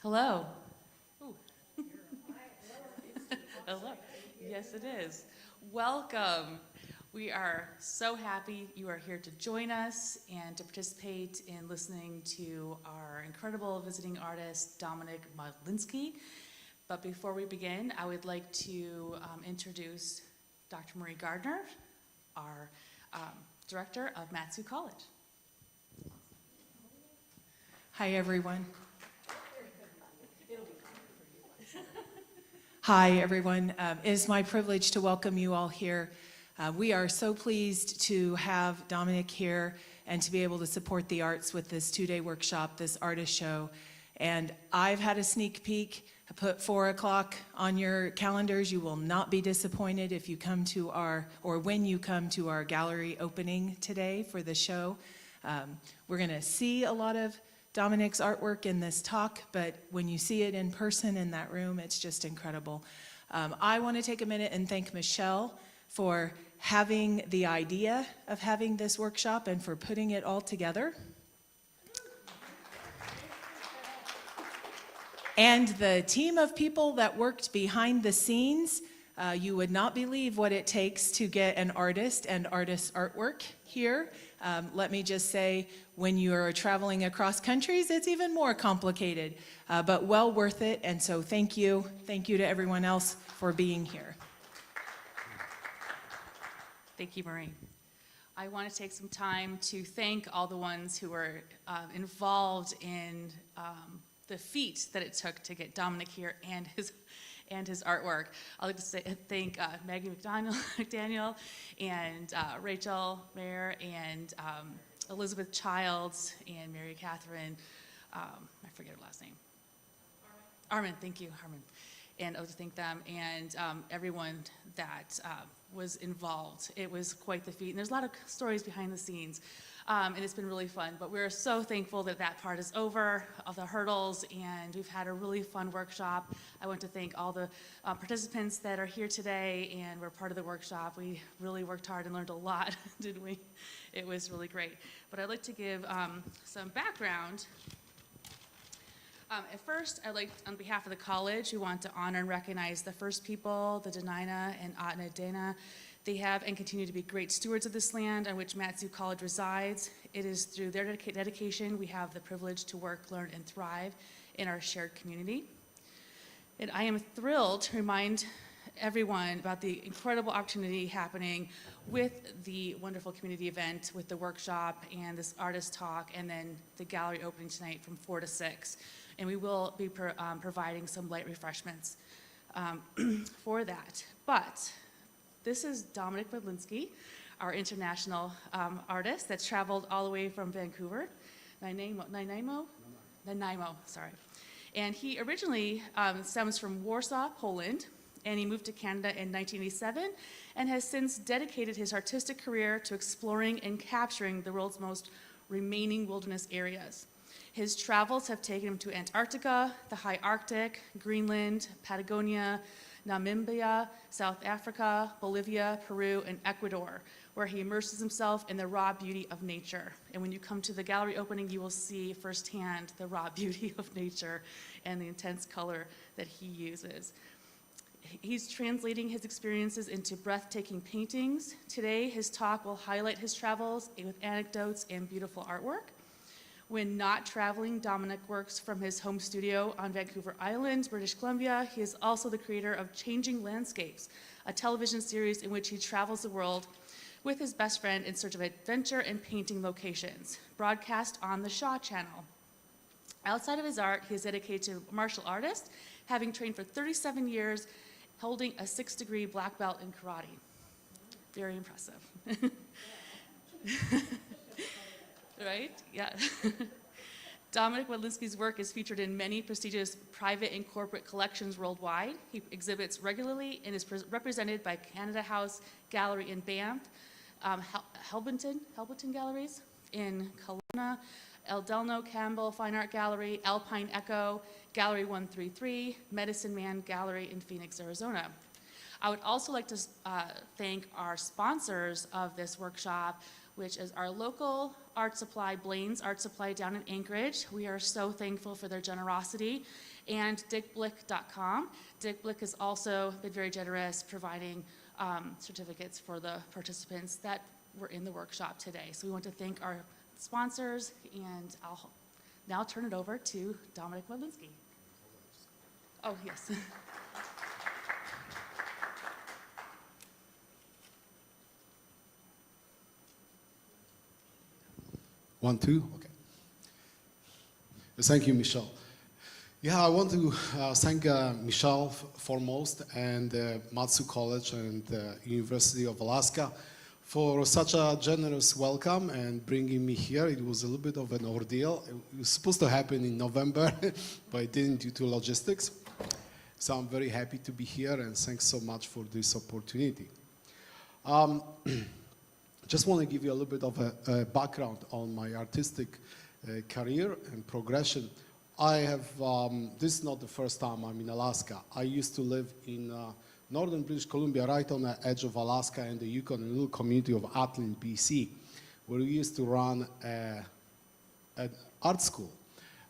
Hello. Ooh. Hello. Yes, it is. Welcome. We are so happy you are here to join us and to participate in listening to our incredible visiting artist, Dominik Modlinski. But before we begin, I would like to introduce Dr. Marie Gardner, our director of Matsu College. Hi, everyone. Hi, everyone. It is my privilege to welcome you all here. We are so pleased to have Dominik here and to be able to support the arts with this two-day workshop, this artist show. And I've had a sneak peek. I put 4 o'clock on your calendars. You will not be disappointed if you come to when you come to our gallery opening today for the show. We're going to see a lot of Dominik's artwork in this talk, but when you see it in person in that room, it's just incredible. I want to take a minute and thank Michelle for having the idea of having this workshop and for putting it all together. And the team of people that worked behind the scenes. You would not believe what it takes to get an artist and artist artwork here. Let me just say, when you're traveling across countries, it's even more complicated, but well worth it. And so thank you. Thank you to everyone else for being here. Thank you, Marie. I want to take some time to thank all the ones who were involved in the feat that it took to get Dominik here and his artwork. I'd like to thank Maggie McDaniel and Rachel Mayer and Elizabeth Childs and Mary Catherine, I forget her last name. Armin, thank you, Armin. And I would thank them and everyone that was involved. It was quite the feat. And there's a lot of stories behind the scenes. And it's been really fun, but we're so thankful that that part is over, of the hurdles, and we've had a really fun workshop. I want to thank all the participants that are here today and were part of the workshop. We really worked hard and learned a lot, didn't we? It was really great. But I'd like to give some background. At first, I'd like, on behalf of the college, we want to honor and recognize the first people, the Dena'ina and Atna Dana. They have and continue to be great stewards of this land on which Matsu College resides. It is through their dedication we have the privilege to work, learn, and thrive in our shared community. And I am thrilled to remind everyone about the incredible opportunity happening with the wonderful community event, with the workshop and this artist talk, and then the gallery opening tonight from 4 to 6. And we will be providing some light refreshments for that. But this is Dominik Modlinski, our international artist that's traveled all the way from Vancouver, Nanaimo, sorry. And he originally stems from Warsaw, Poland, and he moved to Canada in 1987 and has since dedicated his artistic career to exploring and capturing the world's most remaining wilderness areas. His travels have taken him to Antarctica, the high Arctic, Greenland, Patagonia, Namibia, South Africa, Bolivia, Peru, and Ecuador, where he immerses himself in the raw beauty of nature. And when you come to the gallery opening, you will see firsthand the raw beauty of nature and the intense color that he uses. He's translating his experiences into breathtaking paintings. Today, his talk will highlight his travels with anecdotes and beautiful artwork. When not traveling, Dominik works from his home studio on Vancouver Island, British Columbia. He is also the creator of Changing Landscapes, a television series in which he travels the world with his best friend in search of adventure and painting locations, broadcast on the Shaw Channel. Outside of his art, he is dedicated to martial artist, having trained for 37 years, holding a 6-degree black belt in karate. Very impressive. Right? Yeah. Dominik Modlinski's work is featured in many prestigious private and corporate collections worldwide. He exhibits regularly and is represented by Canada House Gallery in Banff, Helbleton Galleries in Kelowna, El Delno Campbell Fine Art Gallery, Alpine Echo, Gallery 133, Medicine Man Gallery in Phoenix, Arizona. I would also like to thank our sponsors of this workshop, which is our local art supply, Blaine's Art Supply down in Anchorage. We are so thankful for their generosity and digblick.com. Digblick has also been very generous, providing certificates for the participants that were in the workshop today. So we want to thank our sponsors, and I'll now turn it over to Dominik Modlinski. Oh, yes. One, two, okay. Thank you, Michelle. Yeah, I want to thank Michelle foremost and Matsu College and University of Alaska for such a generous welcome and bringing me here. It was a little bit of an ordeal. It was supposed to happen in November, but it didn't due to logistics. So I'm very happy to be here, and thanks so much for this opportunity. Just want to give you a little bit of a background on my artistic career and progression. I have, this is not the first time I'm in Alaska. I used to live in northern British Columbia, right on the edge of Alaska and the Yukon, in a little community of Atlin, BC, where we used to run an art school.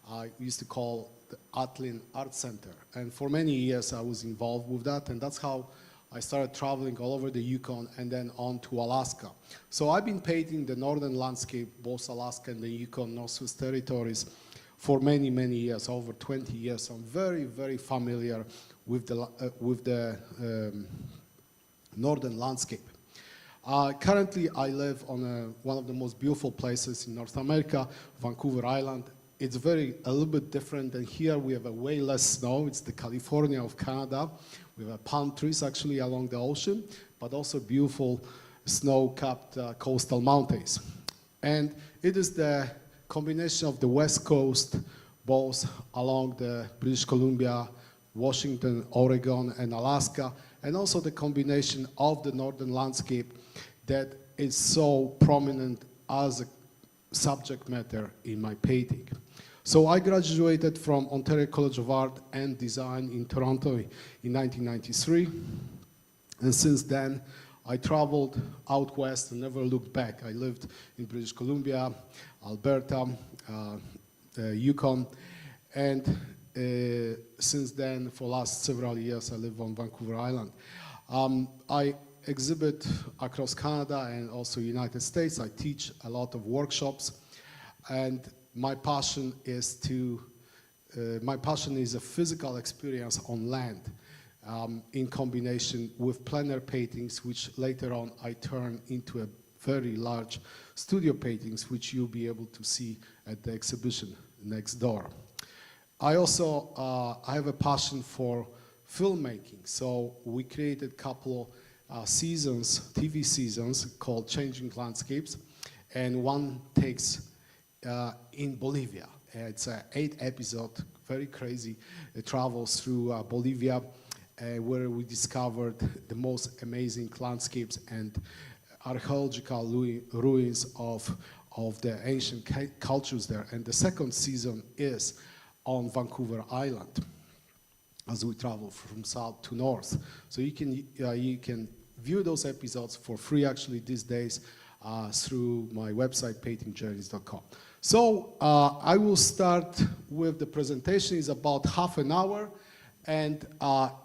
I used to call the Atlin Art Center. And for many years I was involved with that, and that's how I started traveling all over the Yukon and then on to Alaska. So I've been painting the northern landscape, both Alaska and the Yukon, Northwest Territories, for many, many years, over 20 years. I'm very, very familiar with the northern landscape. Currently, I live on one of the most beautiful places in North America, Vancouver Island. It's a little bit different than here. We have a way less snow. It's the California of Canada. We have palm trees actually along the ocean, but also beautiful snow-capped coastal mountains. And it is the combination of the West Coast, both along the British Columbia, Washington, Oregon, and Alaska, and also the combination of the northern landscape that is so prominent as a subject matter in my painting. So I graduated from Ontario College of Art and Design in Toronto in 1993. And since then, I traveled out west and never looked back. I lived in British Columbia, Alberta, Yukon, and since then, for the last several years, I live on Vancouver Island. I exhibit across Canada and also United States. I teach a lot of workshops, and my passion is a physical experience on land in combination with plein air paintings, which later on I turn into a very large studio paintings, which you'll be able to see at the exhibition next door. I also I have a passion for filmmaking, so we created a couple seasons, TV seasons called Changing Landscapes, and one takes in Bolivia. It's an 8-episode, very crazy. It travels through Bolivia, where we discovered the most amazing landscapes and archaeological ruins of the ancient cultures there. And the second season is on Vancouver Island, as we travel from south to north. So you can view those episodes for free actually these days through my website, paintingjourneys.com. So I will start with the presentation. It's about half an hour, and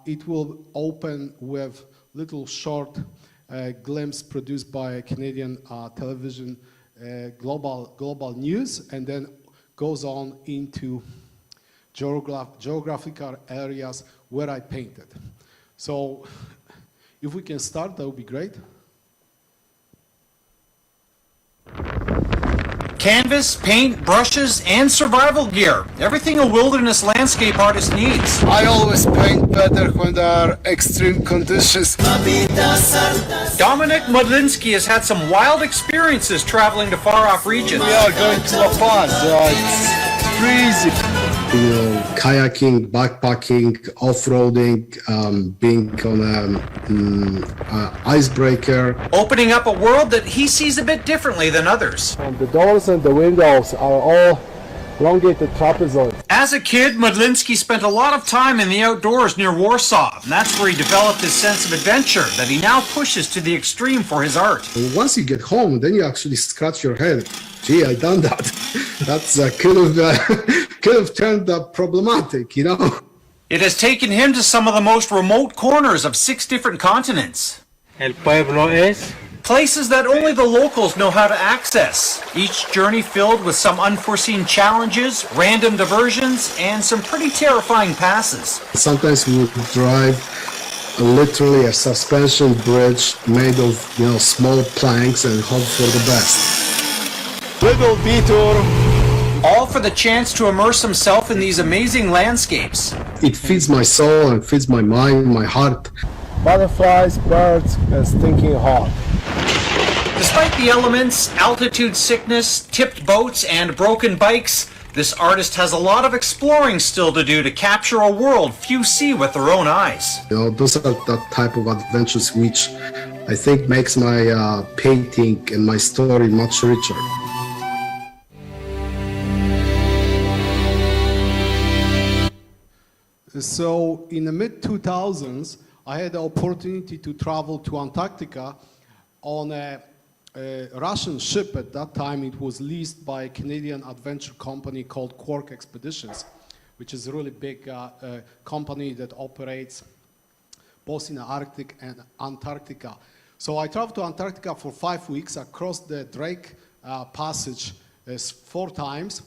it will open with little short glimpse produced by Canadian television, global news, and then goes on into geographical areas where I painted. So if we can start, that would be great. Canvas, paint, brushes, and survival gear. Everything a wilderness landscape artist needs. I always paint better when there are extreme conditions. Dominik Modlinski has had some wild experiences traveling to far-off regions. We are going to La Paz, it's crazy. Kayaking, backpacking, off-roading, being on an icebreaker. Opening up a world that he sees a bit differently than others. And the doors and the windows are all elongated trapezoids. As a kid, Modlinski spent a lot of time in the outdoors near Warsaw, and that's where he developed his sense of adventure that he now pushes to the extreme for his art. And once you get home, then you actually scratch your head. gee, I done that. That's could have turned problematic, you know. It has taken him to some of the most remote corners of 6 different continents. El pueblo es Places that only the locals know how to access. Each journey filled with some unforeseen challenges, random diversions, and some pretty terrifying passes. Sometimes we would drive literally a suspension bridge made of, you know, small planks and hope for the best. little detour. All for the chance to immerse himself in these amazing landscapes. It feeds my soul and feeds my mind, my heart. Butterflies, birds, and stinking hot. Despite the elements, altitude sickness, tipped boats, and broken bikes, this artist has a lot of exploring still to do to capture a world few see with their own eyes. You know, those are the type of adventures which I think makes my painting and my story much richer. So in the mid-2000s, I had the opportunity to travel to Antarctica on a Russian ship. At that time, it was leased by a Canadian adventure company called Quark Expeditions, which is a really big company that operates both in the Arctic and Antarctica. So I traveled to Antarctica for 5 weeks, across the Drake Passage 4 times,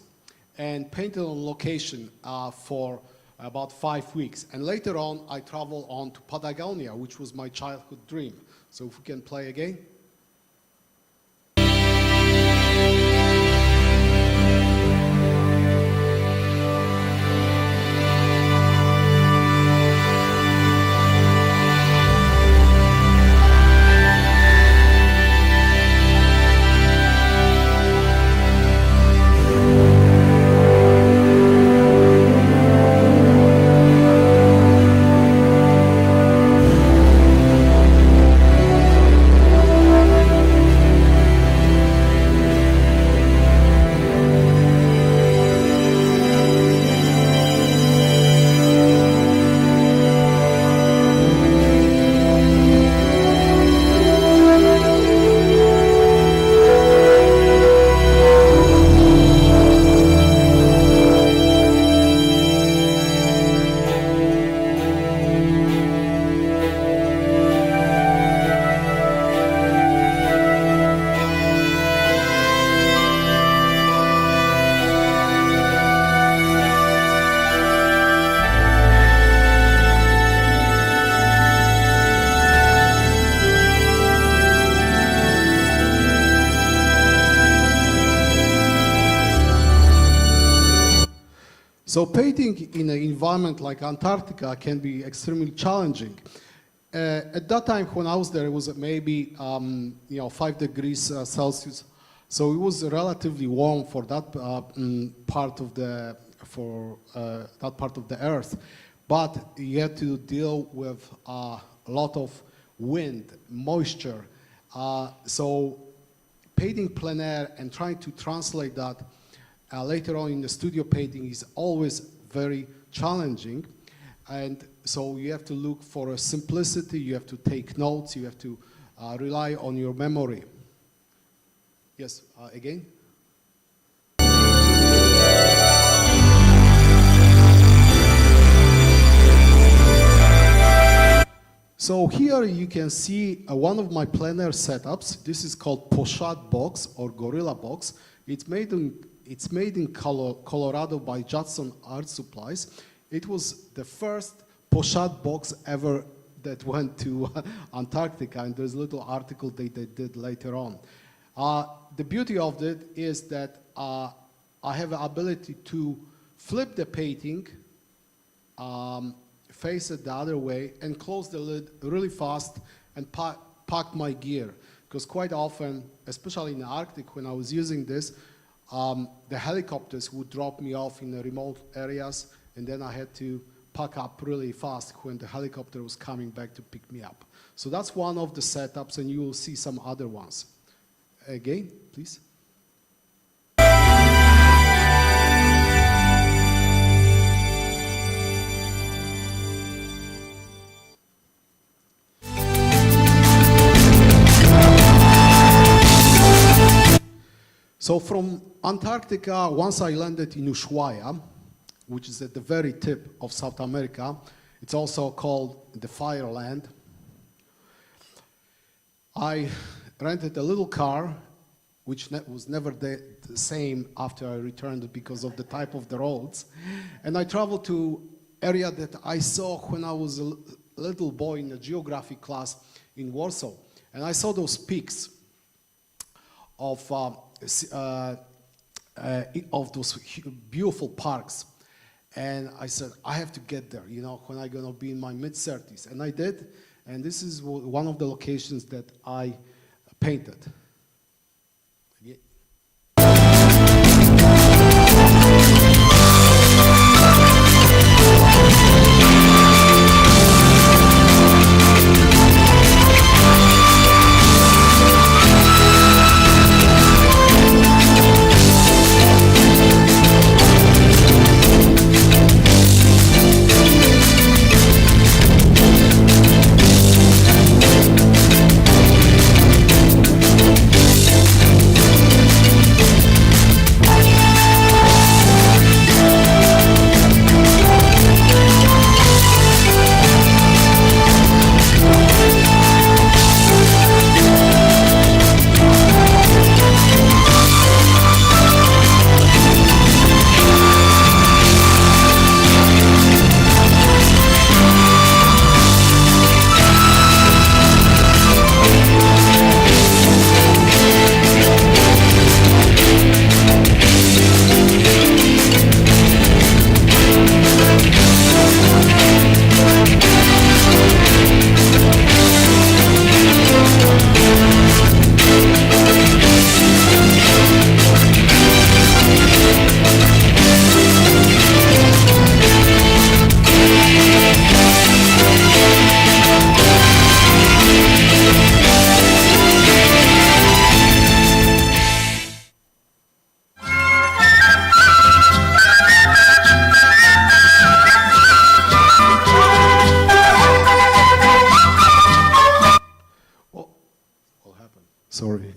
and painted on location for about 5 weeks. And later on, I traveled on to Patagonia, which was my childhood dream. So if we can play again. So painting in an environment like Antarctica can be extremely challenging. At that time when I was there, it was maybe 5 degrees Celsius, so it was relatively warm for that part of the Earth. But you had to deal with a lot of wind, moisture. So painting plein air and trying to translate that later on in the studio painting is always very challenging. And so you have to look for a simplicity, you have to take notes, you have to rely on your memory. Yes, again? So here you can see one of my plein air setups. This is called Pochade box or Gorilla box. It's made in Colorado by Judson Art Supplies. It was the first Pochade box ever that went to Antarctica, and there's a little article they did later on. The beauty of it is that I have the ability to flip the painting, face it the other way, and close the lid really fast and pack my gear. Because quite often, especially in the Arctic, when I was using this, the helicopters would drop me off in the remote areas, and then I had to pack up really fast when the helicopter was coming back to pick me up. So that's one of the setups, and you will see some other ones. Again, please. So from Antarctica, once I landed in Ushuaia, which is at the very tip of South America, it's also called the Fire Land. I rented a little car, which was never the same after I returned because of the type of the roads. And I traveled to area that I saw when I was a little boy in a geography class in Warsaw. And I saw those peaks of those beautiful parks. And I said, I have to get there, you know, when I'm gonna be in my mid-30s. And I did, and this is one of the locations that I painted. Yeah. Sorry.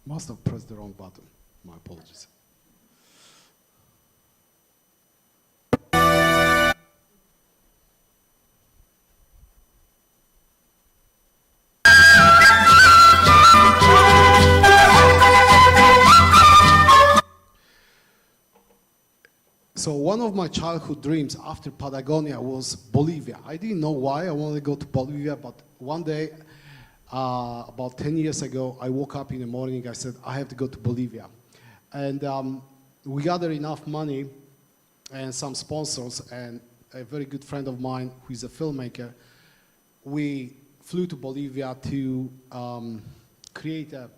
Must have pressed the wrong button. My apologies. So one of my childhood dreams after Patagonia was Bolivia. I didn't know why I wanted to go to Bolivia, but one day, about 10 years ago, I woke up in the morning, I said, I have to go to Bolivia. And we gathered enough money and some sponsors and a very good friend of mine who is a filmmaker. We flew to Bolivia to create a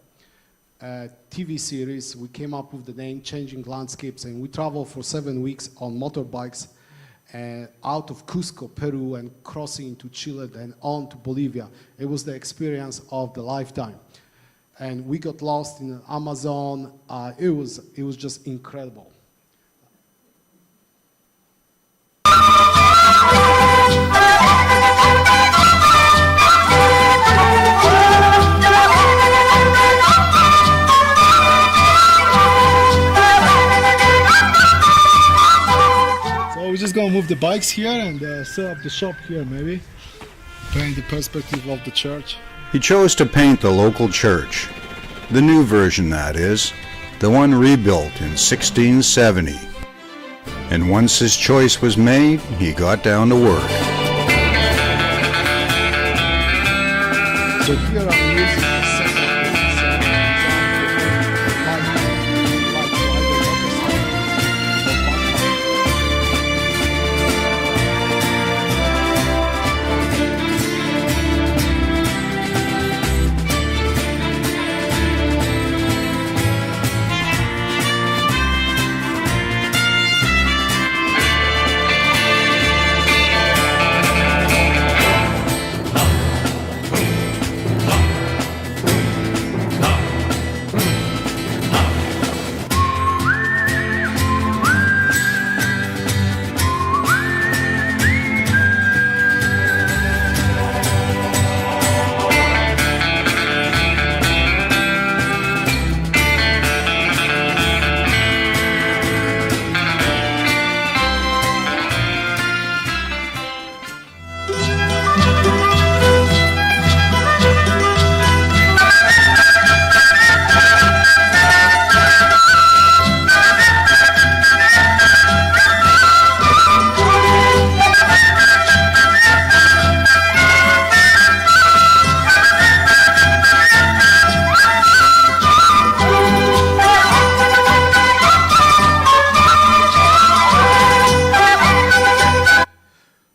TV series. We came up with the name Changing Landscapes, and we traveled for 7 weeks on motorbikes out of Cusco, Peru, and crossing into Chile and on to Bolivia. It was the experience of the lifetime. And we got lost in the Amazon. It was just incredible. We're just gonna move the bikes here and set up the shop here, maybe. Paint the perspective of the church. He chose to paint the local church, the new version that is, the one rebuilt in 1670. And once his choice was made, he got down to work. So here I'm using the second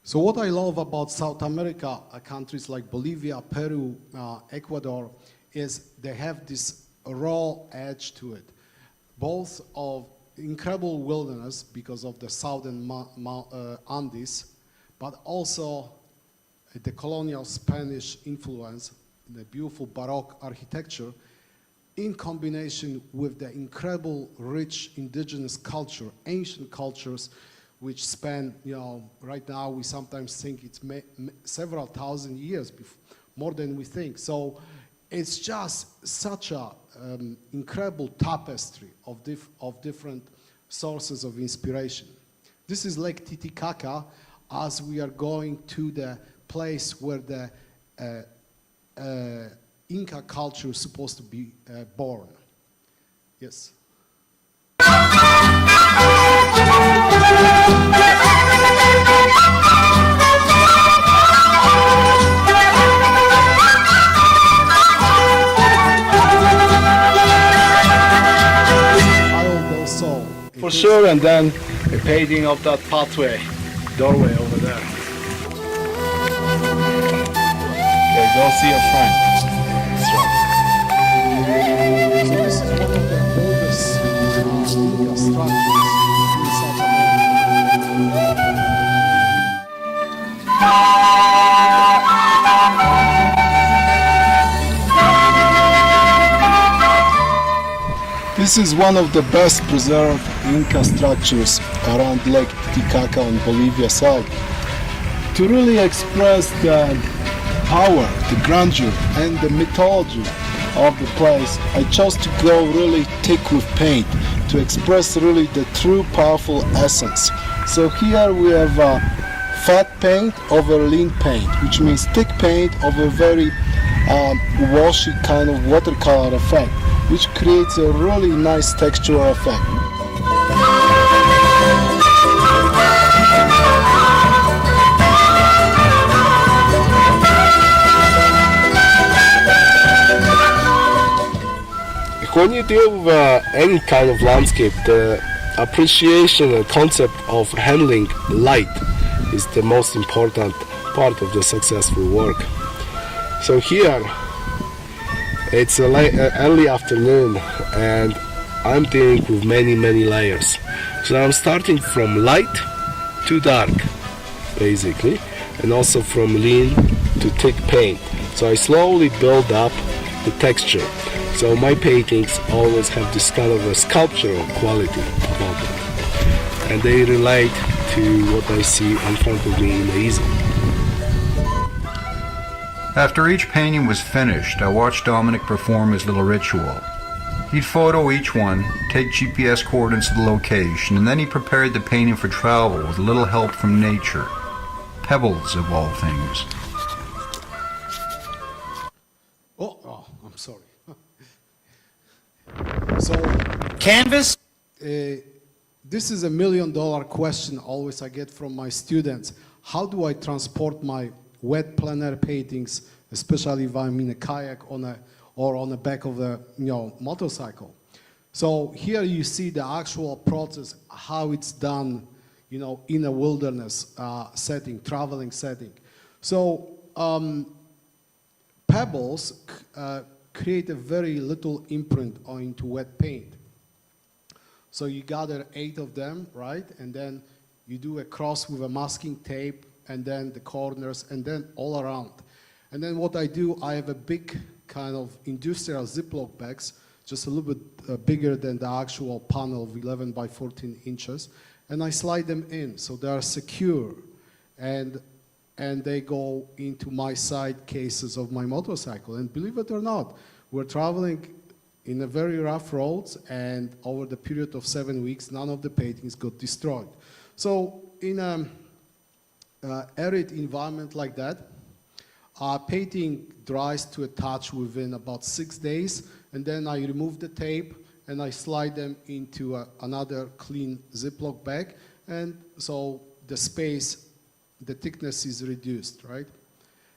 So what I love about South America, countries like Bolivia, Peru, Ecuador, is they have this raw edge to it, both of incredible wilderness because of the southern Andes, but also the colonial Spanish influence, the beautiful Baroque architecture, in combination with the incredible rich indigenous culture, ancient cultures, which span, right now we sometimes think it's several thousand years, more than we think. So it's just such a incredible tapestry of different sources of inspiration. This is Lake Titicaca as we are going to the place where the Inca culture is supposed to be born. Yes. For sure, and then a painting of that pathway, doorway over there. Okay, go see your friend. That's right. So this is one of the oldest Inca structures in South America. This is one of the best preserved Inca structures around Lake Titicaca on Bolivia side. To really express the power, the grandeur, and the mythology of the place, I chose to go really thick with paint to express really the true powerful essence. So here we have fat paint over lean paint, which means thick paint over very washy kind of watercolor effect, which creates a really nice textural effect. When you deal with any kind of landscape, the appreciation and concept of handling light is the most important part of the successful work. So here, it's a early afternoon and I'm dealing with many layers. So I'm starting from light to dark, basically, and also from lean to thick paint. So I slowly build up the texture. So my paintings always have this kind of a sculptural quality about them. And they relate to what I see in front of me in the easel. After each painting was finished, I watched Dominik perform his little ritual. He'd photo each one, take GPS coordinates of the location, and then he prepared the painting for travel with a little help from nature. Pebbles, of all things. Oh, I'm sorry. So, Canvas? this is $1 million question always I get from my students. How do I transport my wet plein air paintings, especially if I'm in a kayak or on the back of a motorcycle? So here you see the actual process, how it's done, in a wilderness setting, traveling setting. So pebbles create a very little imprint into wet paint. So you gather 8 of them, right? And then you do a cross with a masking tape, and then the corners, and then all around. And then what I do, I have a big kind of industrial Ziploc bags, just a little bit bigger than the actual panel of 11 by 14 inches, and I slide them in, so they are secure. And they go into my side cases of my motorcycle. And believe it or not, we're traveling in a very rough roads, and over the period of 7 weeks, none of the paintings got destroyed. So in a arid environment like that, painting dries to a touch within about 6 days, and then I remove the tape and I slide them into another clean Ziploc bag, and so the space, the thickness is reduced, right?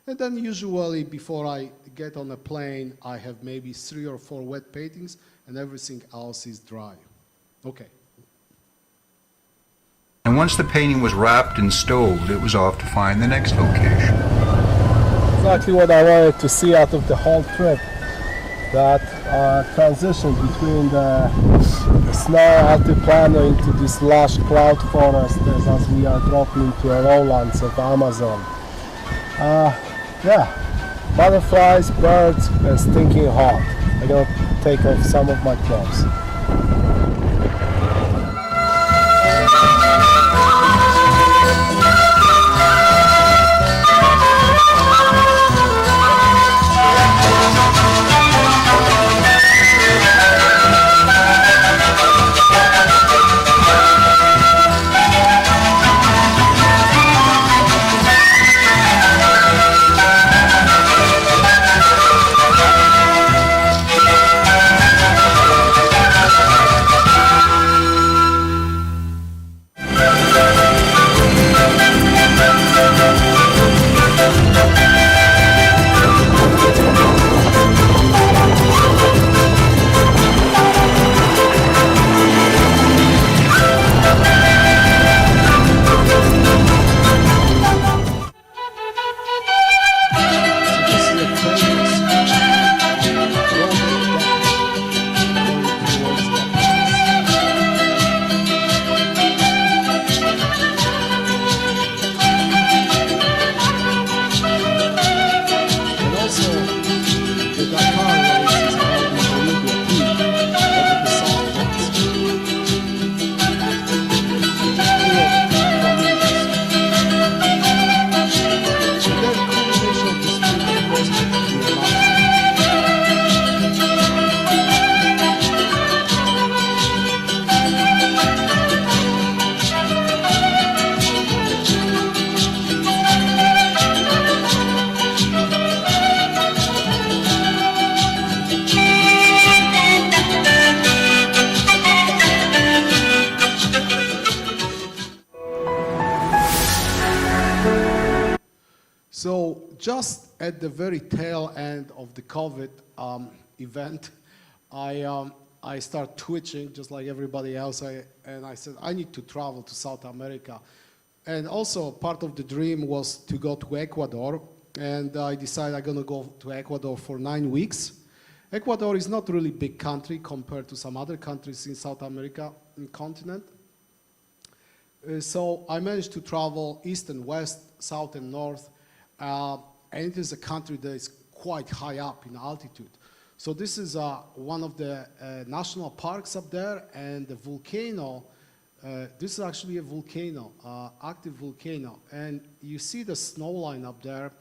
And then usually before I get on a plane, I have maybe 3 or 4 wet paintings and everything else is dry. Okay. And once the painting was wrapped and stowed, it was off to find the next location. Exactly what I wanted to see out of the whole trip. That transition between the snow altiplano into this lush cloud forest as we are dropping into the lowlands of Amazon. Yeah, butterflies, birds, and stinking hot. I'm gonna take off some of my clothes. So just at the very tail end of the COVID event, I started twitching just like everybody else, and I said, I need to travel to South America. And also part of the dream was to go to Ecuador, and I decided I'm gonna go to Ecuador for 9 weeks. Ecuador is not really big country compared to some other countries in South America continent. So I managed to travel east and west, south and north, and it is a country that is quite high up in altitude. So this is one of the national parks up there, and the volcano, this is actually a volcano, active volcano, and you see the snow line up there.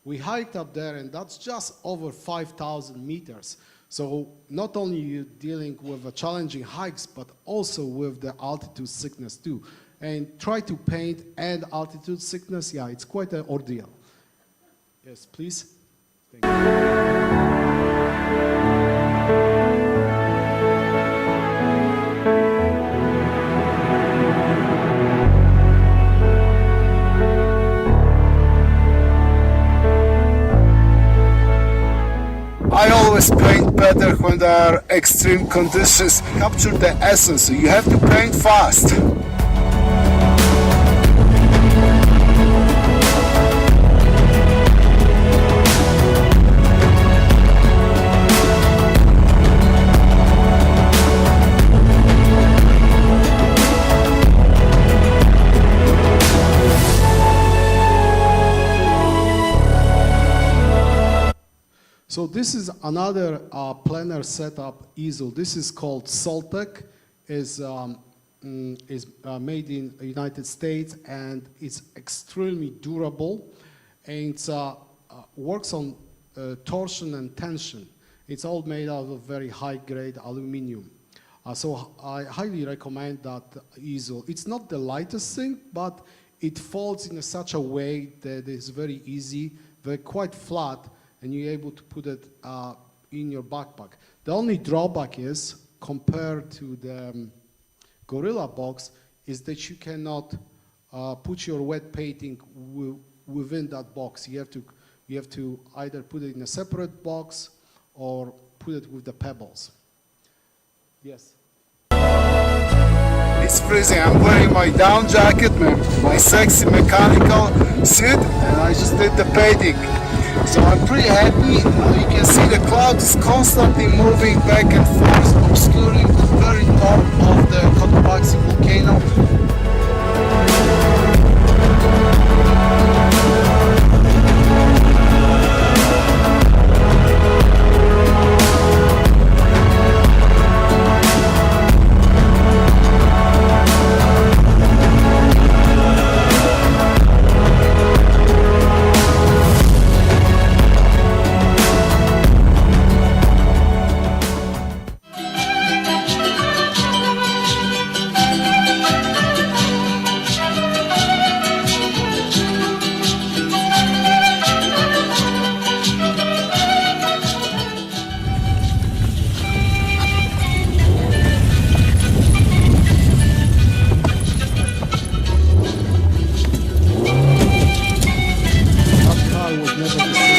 We hiked up there, and that's just over 5,000 meters. So not only you dealing with challenging hikes, but also with the altitude sickness too. And try to paint and altitude sickness, yeah, it's quite an ordeal. Yes, please. Thank you. I always paint better when there are extreme conditions. Capture the essence. You have to paint fast. So this is another plenar setup easel. This is called Soltec. Is made in the United States, and it's extremely durable, and it works on torsion and tension. It's all made out of very high-grade aluminum. So I highly recommend that easel. It's not the lightest thing, but it folds in such a way that it's very easy, very quite flat, and you're able to put it in your backpack. The only drawback is, compared to the Gorilla box, is that you cannot put your wet painting within that box. You have to either put it in a separate box or put it with the pebbles. Yes. It's freezing. I'm wearing my down jacket, my sexy mechanical suit, and I just did the painting. So I'm pretty happy. You can see the cloud is constantly moving back and forth, obscuring the very top of the Cotopaxi volcano. That car was never the same.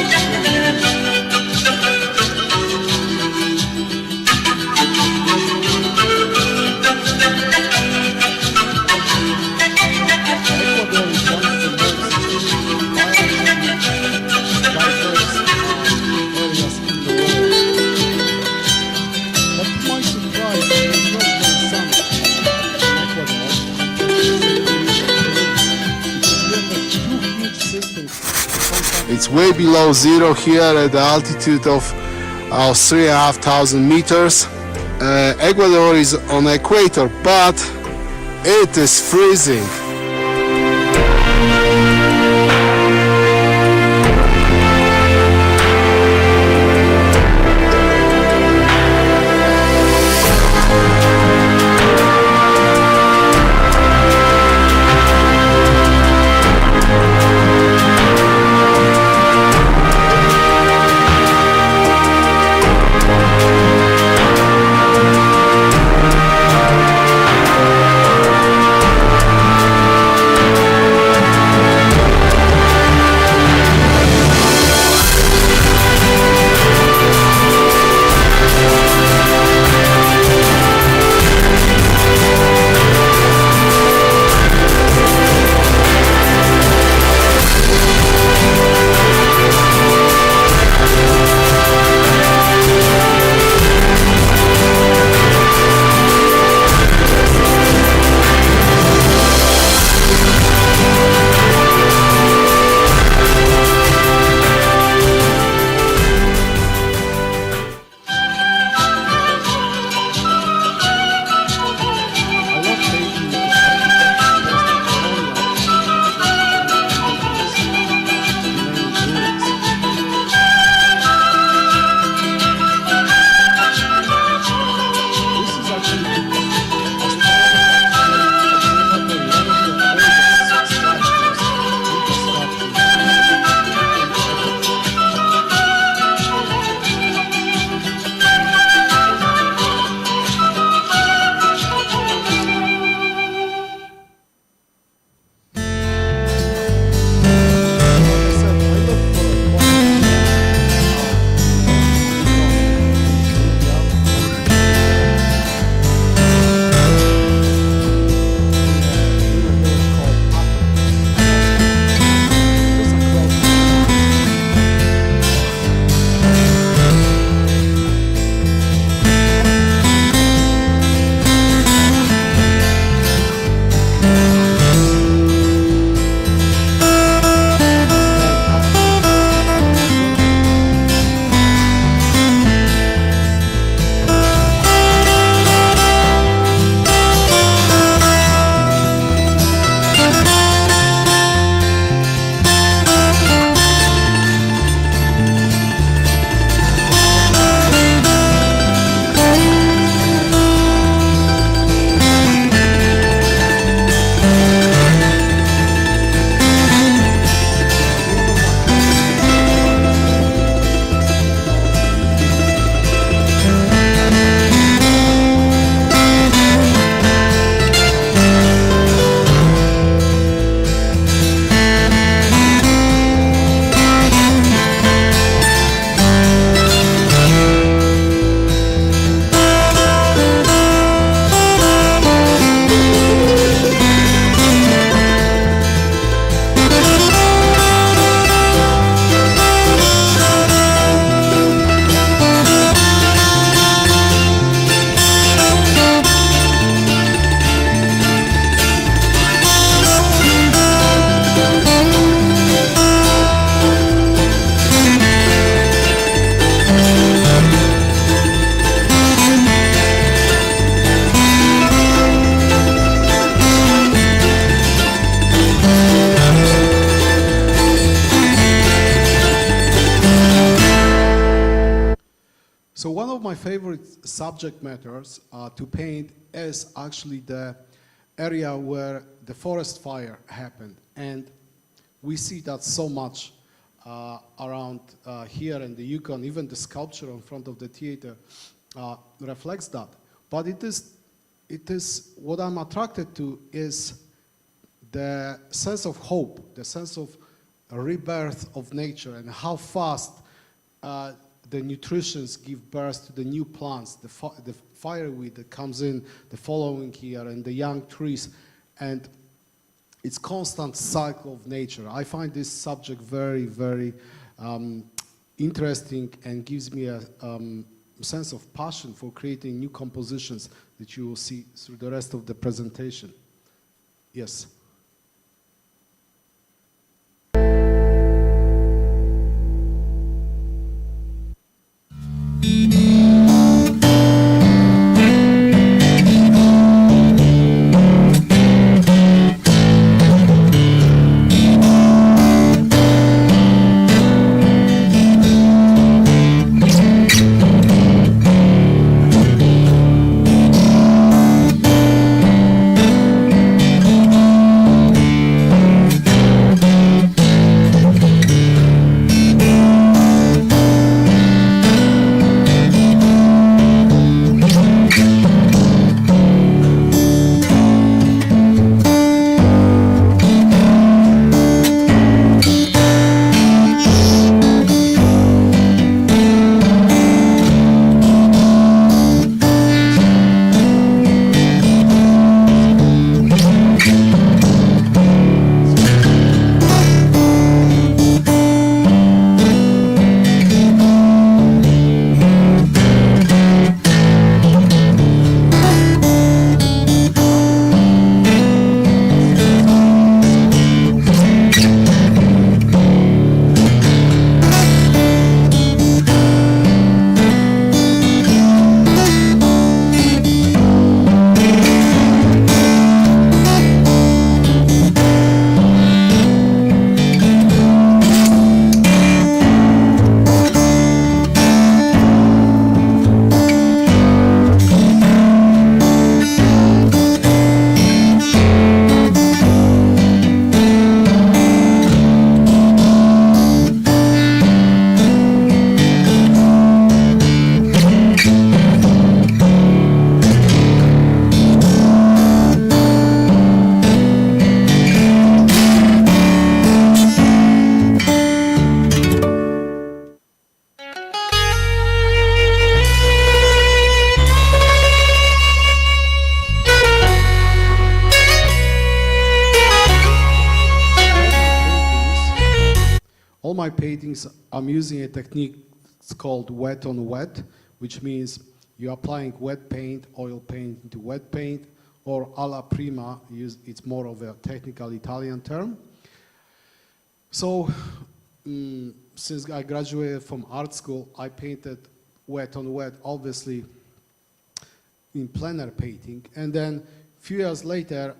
Ecuador is one of the most diverse areas in the world. But to my surprise, there is not one summit in Ecuador because we have two huge systems. It's way below zero here at the altitude of 3,500 meters. Ecuador is on equator, but it is freezing. of my favorite subject matters to paint is actually the area where the forest fire happened. And we see that so much around here in the Yukon. Even the sculpture in front of the theater reflects that. But it is what I'm attracted to is the sense of hope, the sense of rebirth of nature, and how fast the nutritions give birth to the new plants, the fireweed that comes in the following year, and the young trees, and it's constant cycle of nature. I find this subject very, very interesting and gives me a sense of passion for creating new compositions that you will see through the rest of the presentation. Yes. All my paintings, I'm using a technique it's called wet on wet, which means you're applying wet paint, oil paint into wet paint, or alla prima, it's more of a technical Italian term. So, since I graduated from art school, I painted wet on wet, obviously in plein air painting. And then a few years later,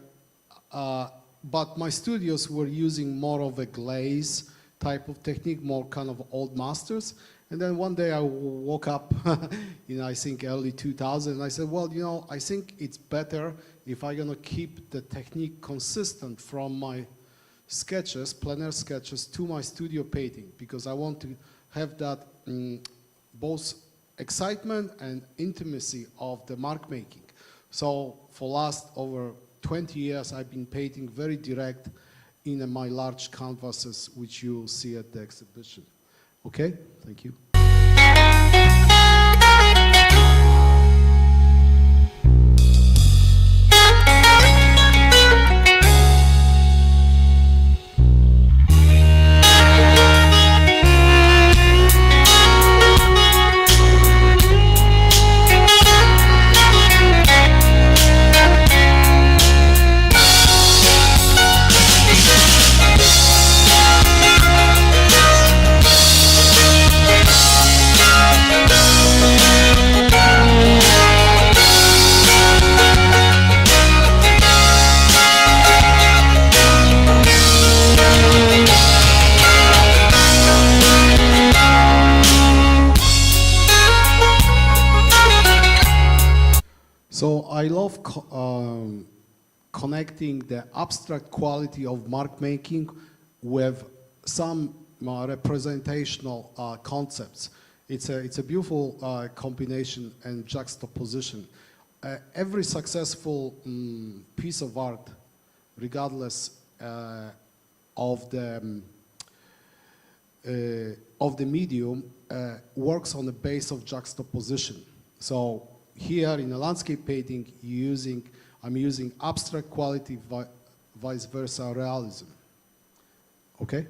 but my studios were using more of a glaze type of technique, more kind of old masters. And then one day I woke up, I think early 2000, and I said, well, I think it's better if I'm gonna keep the technique consistent from my sketches, plein air sketches, to my studio painting, because I want to have that both excitement and intimacy of the mark making. So for last over 20 years, I've been painting very direct in my large canvases, which you'll see at the exhibition. Okay, thank you. I love connecting the abstract quality of mark making with some representational concepts. It's a beautiful combination and juxtaposition. Every successful piece of art, regardless of the medium, works on the base of juxtaposition. So here in a landscape painting, I'm using abstract quality, vice versa realism. Okay?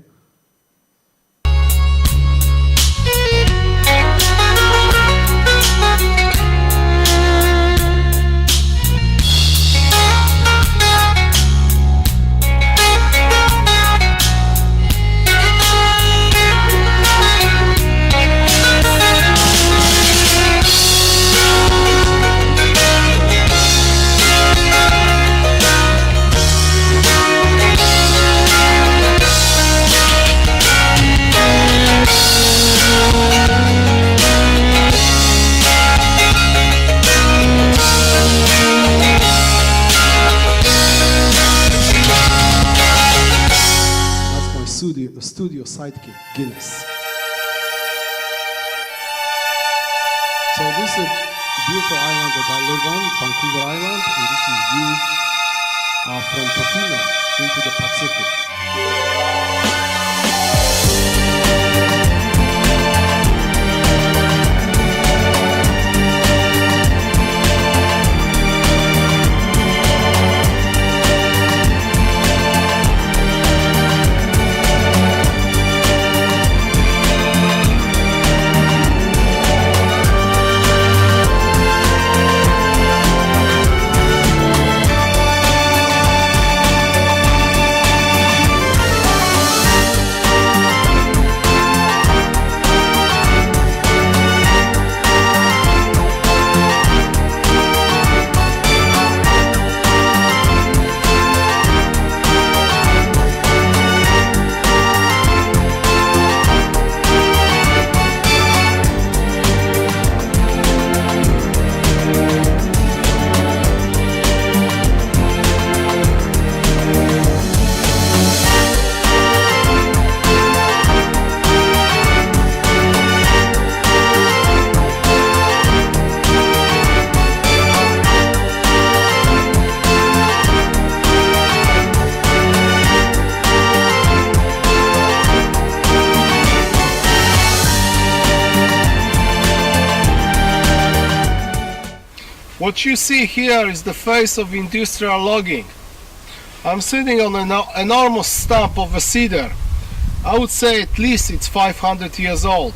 Studio sidekick, Guinness. So this is a beautiful island that I live on, Vancouver Island, and this is view from Tofino into the Pacific. What you see here is the face of industrial logging. I'm sitting on an enormous stump of a cedar. I would say at least it's 500 years old.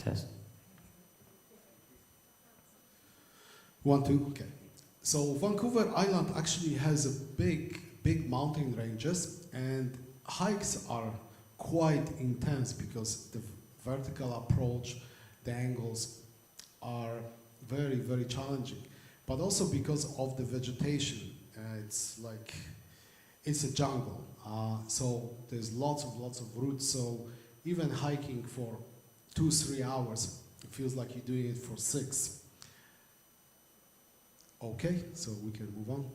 Test. 1, 2, okay. So Vancouver Island actually has a big mountain ranges, and hikes are quite intense because the vertical approach, the angles are very challenging. But also because of the vegetation, it's a jungle. So there's lots of roots. So even hiking for 2-3 hours, it feels like you're doing it for 6. Okay, so we can move on.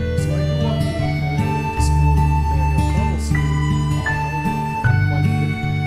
So I grew up in to school area, travel school, quite a bit.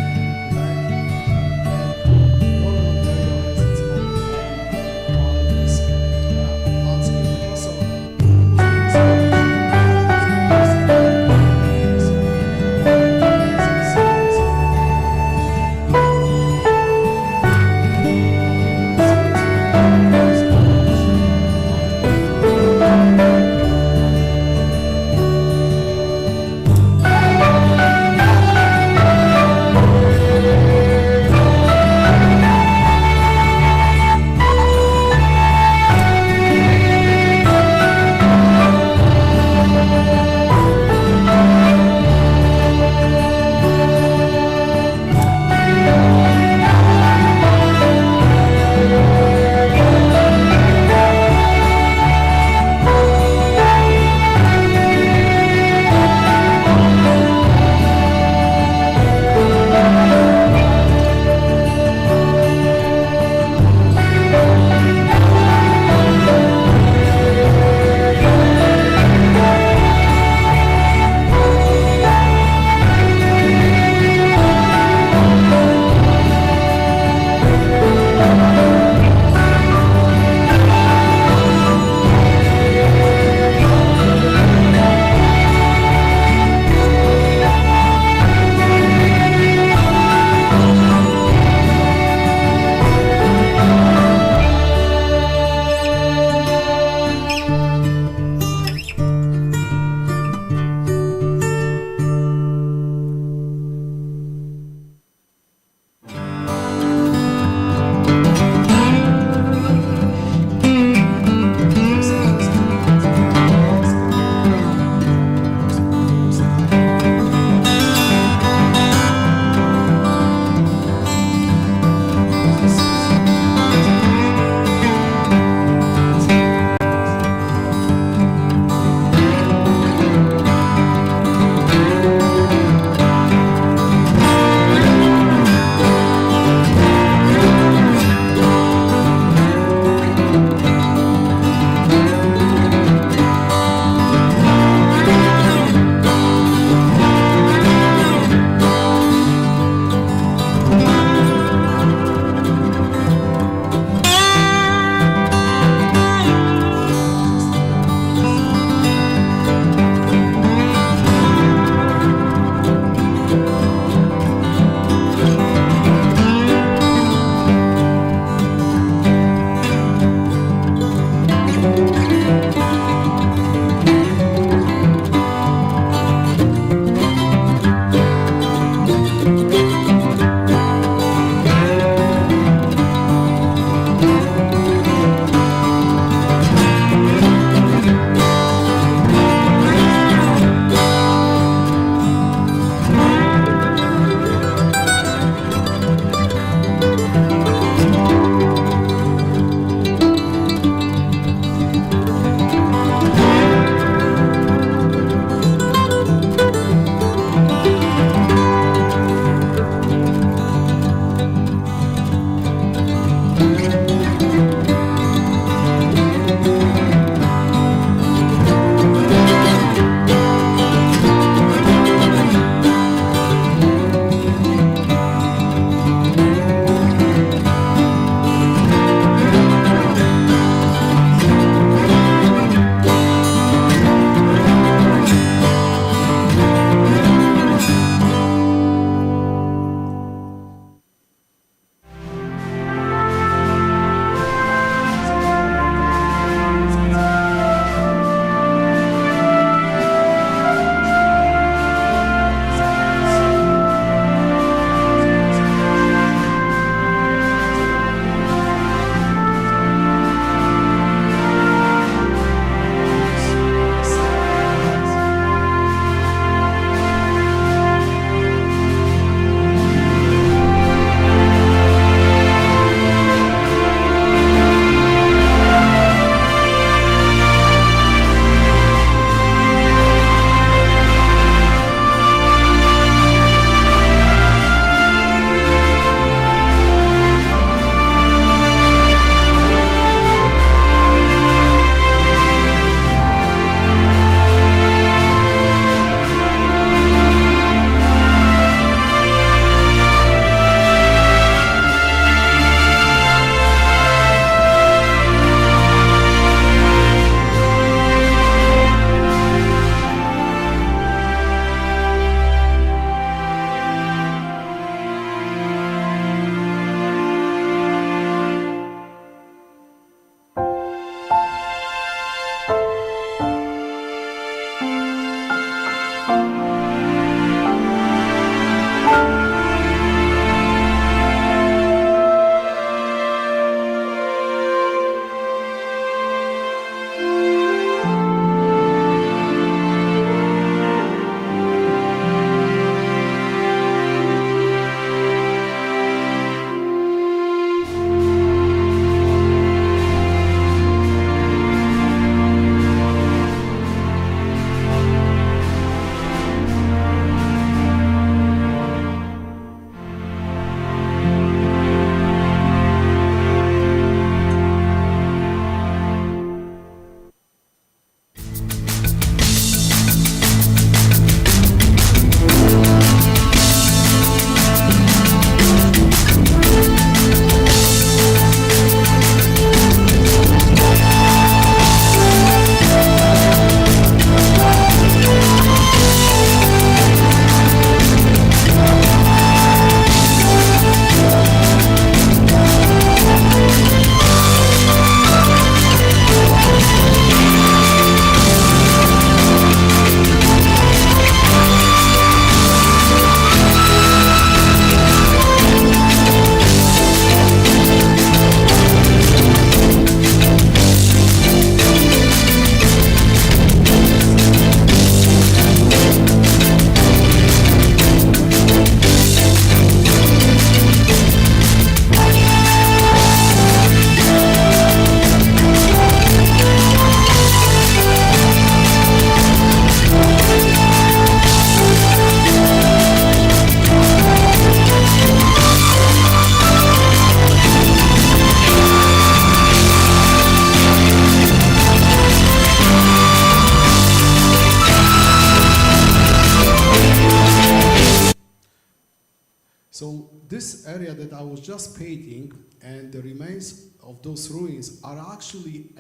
So this area that I was just painting and the remains of those ruins are actually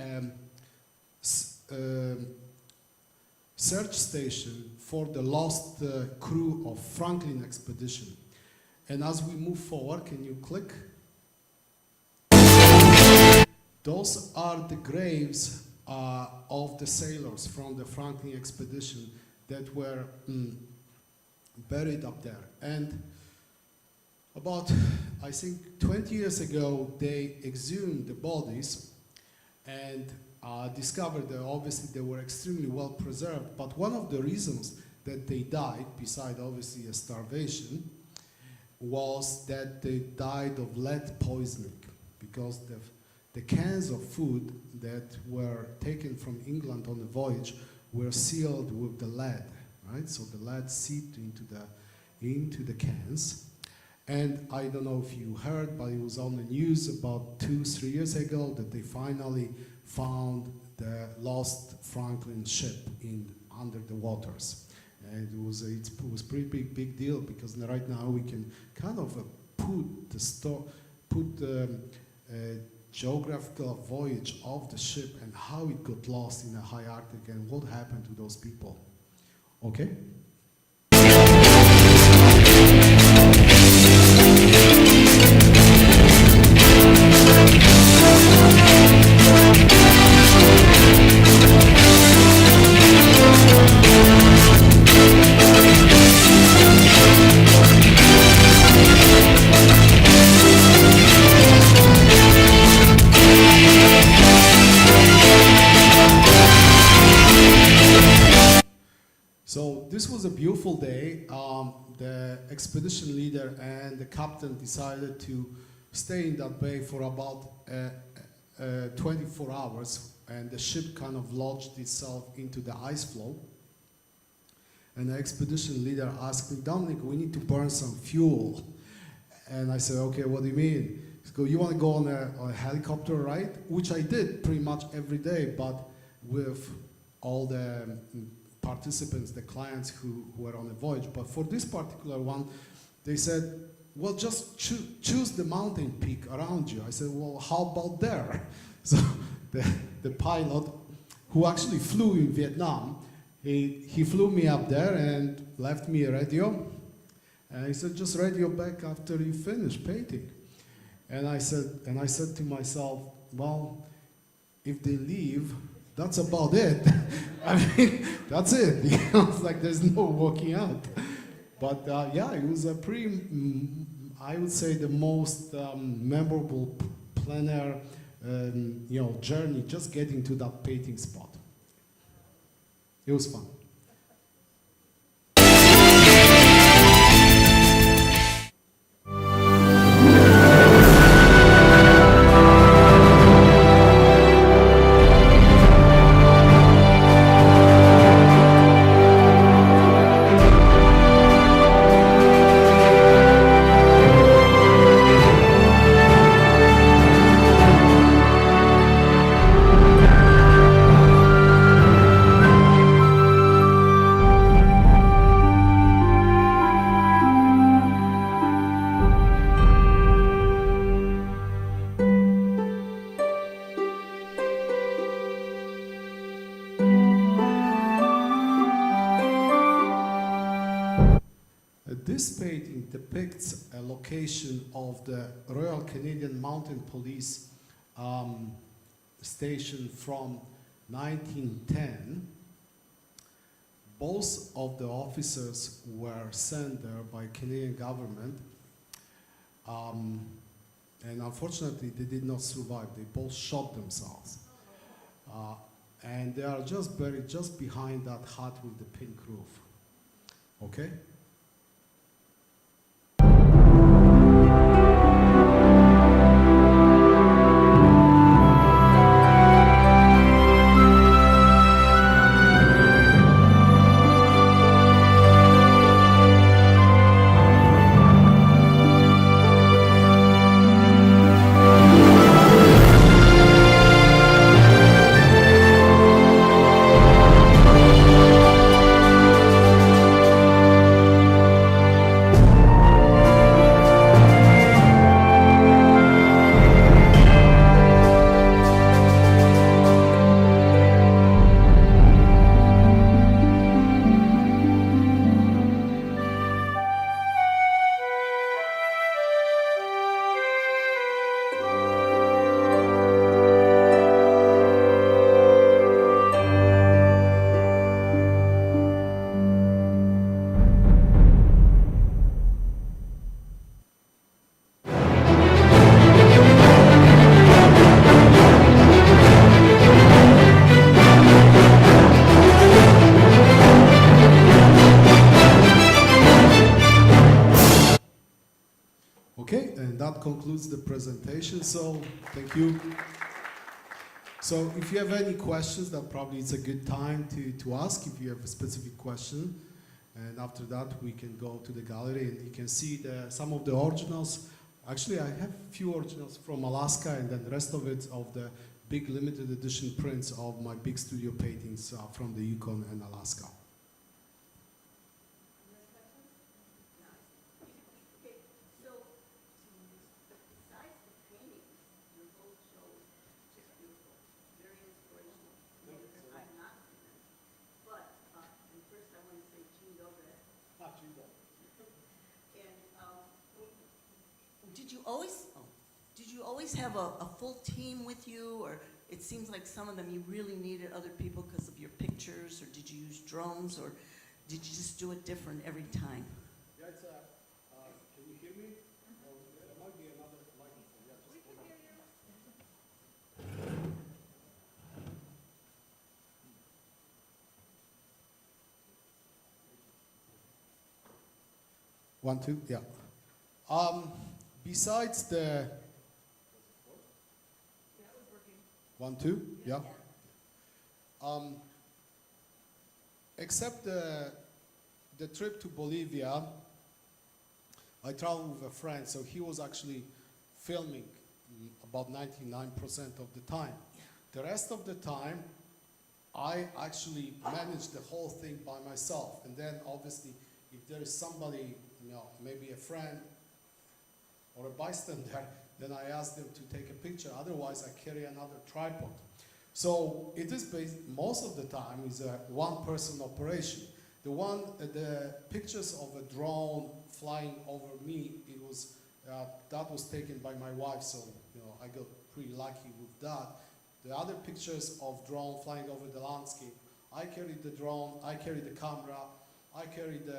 search station for the lost crew of Franklin expedition. And as we move forward, can you click? Those are the graves of the sailors from the Franklin expedition that were buried up there. And about, I think, 20 years ago, they exhumed the bodies and discovered that obviously they were extremely well preserved. But one of the reasons that they died, beside obviously a starvation, was that they died of lead poisoning, because the cans of food that were taken from England on the voyage were sealed with the lead, right? So the lead seeped into the cans. And I don't know if you heard, but it was on the news about 2-3 years ago that they finally found the lost Franklin ship under the waters. And it was a pretty big deal, because right now we can kind of put the geographical voyage of the ship and how it got lost in the high Arctic and what happened to those people. Okay? So this was a beautiful day. The expedition leader and the captain decided to stay in that bay for about 24 hours, and the ship kind of lodged itself into the ice floe. And the expedition leader asked me, Dominik, we need to burn some fuel. And I said, okay, what do you mean? He goes, you want to go on a helicopter ride? Which I did pretty much every day, but with all the participants, the clients who were on the voyage. But for this particular one, they said, well, just choose the mountain peak around you. I said, well, how about there? So the pilot, who actually flew in Vietnam, he flew me up there and left me a radio. And he said, just radio back after you finish painting. And I said to myself, well, if they leave, that's about it. I mean, that's it. You know, it's like there's no walking out. But yeah, it was a pretty, I would say, the most memorable plein air, journey, just getting to that painting spot. It was fun. This painting depicts a location of the Royal Canadian Mounted Police station from 1910. Both of the officers were sent there by Canadian government, and unfortunately they did not survive. They both shot themselves. And they are just buried just behind that hut with the pink roof. Okay? Okay, and that concludes the presentation, so thank you. So if you have any questions, that probably is a good time to ask if you have a specific question. And after that, we can go to the gallery and you can see some of the originals. Actually, I have a few originals from Alaska, and then the rest of it of the big limited edition prints of my big studio paintings from the Yukon and Alaska. Did you always have a full team with you, or it seems like some of them you really needed other people because of your pictures, or did you use drones, or did you just do it different every time? Yeah, can you hear me? Oh, there might be another microphone. Yeah, just hold on. 1, 2, yeah. Besides the 1, 2, yeah. Except the trip to Bolivia, I traveled with a friend, so he was actually filming about 99% of the time. The rest of the time, I actually managed the whole thing by myself. And then obviously, if there is somebody, maybe a friend or a bystander, then I ask them to take a picture. Otherwise, I carry another tripod. So it is based, most of the time, is a one-person operation. The pictures of a drone flying over me, that was taken by my wife. So I got pretty lucky with that. The other pictures of drone flying over the landscape, I carried the drone, I carried the camera, I carried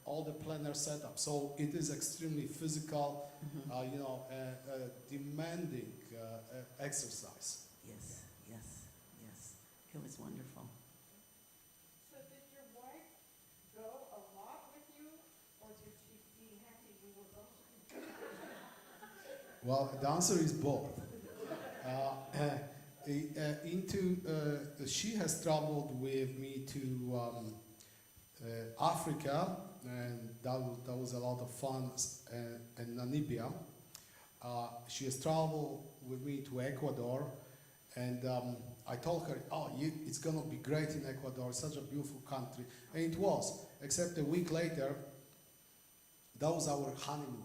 all the planner setup. So it is extremely physical, demanding exercise. Yes. It was wonderful. So did your wife go a lot with you, or did she be happy you were going? Well, the answer is both. She has traveled with me to Africa, and that was a lot of fun, and Namibia. She has traveled with me to Ecuador, and I told her, it's going to be great in Ecuador, such a beautiful country. And it was, except a week later, that was our honeymoon.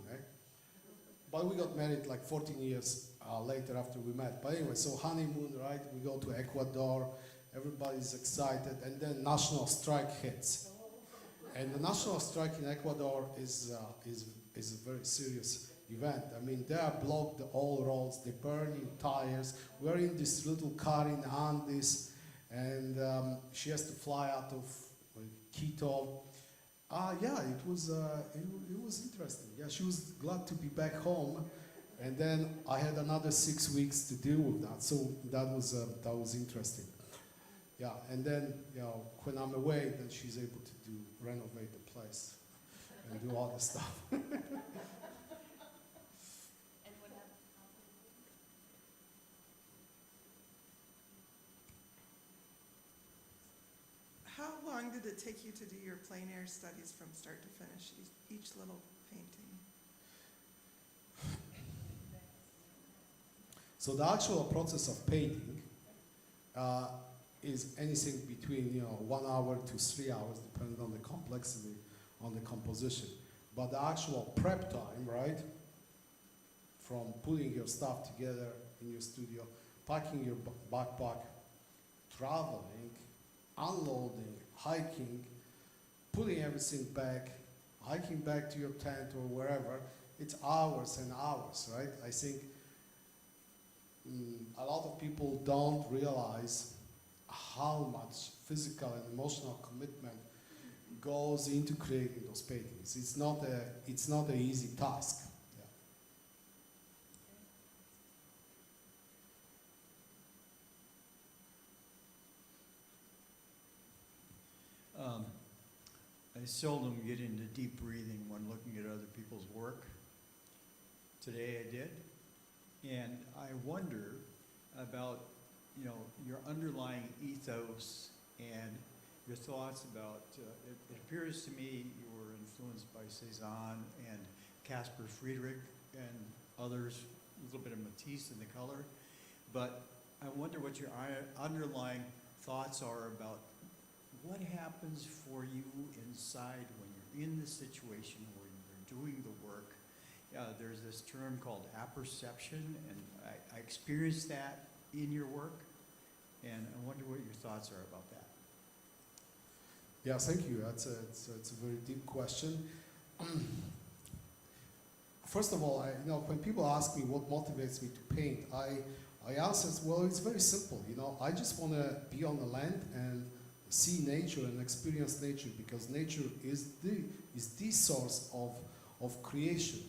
But we got married like 14 years later after we met. But anyway, so honeymoon, right? We go to Ecuador, everybody's excited, and then national strike hits. And the national strike in Ecuador is a very serious event. I mean, they are blocked all roads, they're burning tires. We're in this little car in Andes, and she has to fly out of Quito. It was interesting. Yeah, she was glad to be back home, and then I had another 6 weeks to deal with that. So that was interesting. Yeah, and then when I'm away, then she's able to renovate the place and do all the stuff. How long did it take you to do your plein air studies from start to finish, each little painting? So the actual process of painting is anything between 1 hour to 3 hours, depending on the complexity, on the composition. But the actual prep time, right, from putting your stuff together in your studio, packing your backpack, traveling, unloading, hiking, putting everything back, hiking back to your tent or wherever, it's hours and hours, right? I think a lot of people don't realize how much physical and emotional commitment goes into creating those paintings. It's not an easy task. I seldom get into deep breathing when looking at other people's work. Today I did. And I wonder about, you know, your underlying ethos and your thoughts about, it appears to me you were influenced by Cézanne and Caspar Friedrich and others, a little bit of Matisse in the color. But I wonder what your underlying thoughts are about what happens for you inside when you're in the situation where you're doing the work. There's this term called apperception, and I experienced that in your work, and I wonder what your thoughts are about that. Yeah, thank you. It's a very deep question. First of all, when people ask me what motivates me to paint, I answer, well, it's very simple. I just want to be on the land and see nature and experience nature, because nature is the source of creation.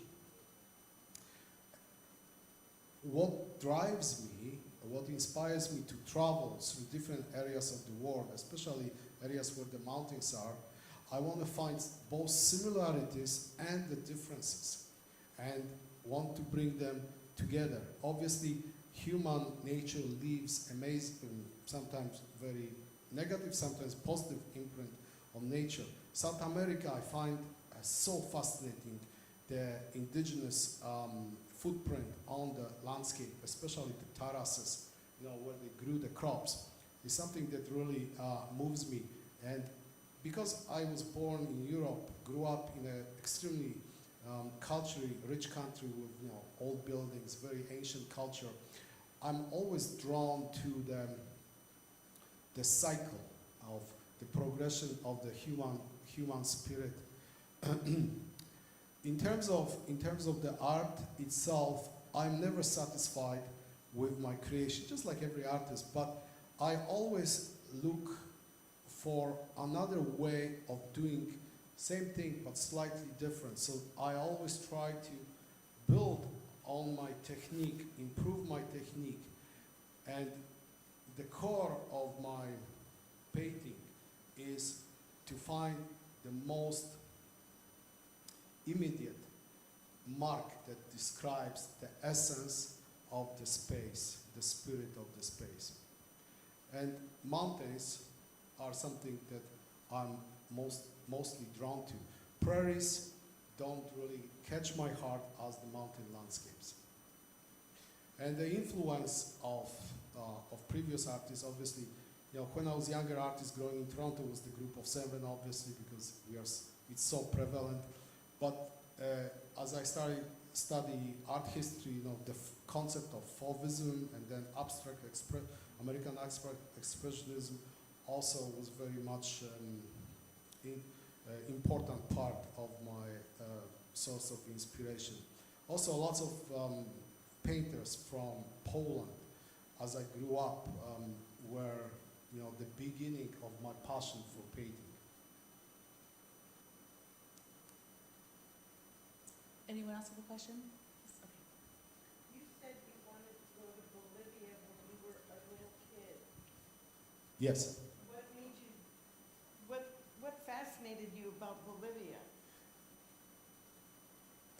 What drives me, what inspires me to travel through different areas of the world, especially areas where the mountains are, I want to find both similarities and the differences, and want to bring them together. Obviously, human nature leaves amazing, sometimes very negative, sometimes positive imprint on nature. South America, I find so fascinating, the indigenous footprint on the landscape, especially the terraces, where they grew the crops, is something that really moves me. And because I was born in Europe, grew up in an extremely culturally rich country with old buildings, very ancient culture, I'm always drawn to the cycle of the progression of the human spirit. In terms of the art itself, I'm never satisfied with my creation, just like every artist, but I always look for another way of doing same thing but slightly different. So I always try to build on my technique, improve my technique, and the core of my painting is to find the most immediate mark that describes the essence of the space, the spirit of the space. And mountains are something that I'm mostly drawn to. Prairies don't really catch my heart as the mountain landscapes. And the influence of previous artists, obviously, when I was younger artist growing in Toronto was the Group of Seven, obviously, because it's so prevalent. But as I started study art history, the concept of Fauvism and then American abstract expressionism also was very much important part of my source of inspiration. Also, lots of painters from Poland, as I grew up, were the beginning of my passion for painting. Anyone else have a question? Yes, okay. You said you wanted to go to Bolivia when you were a little kid. Yes. What made you, what fascinated you about Bolivia?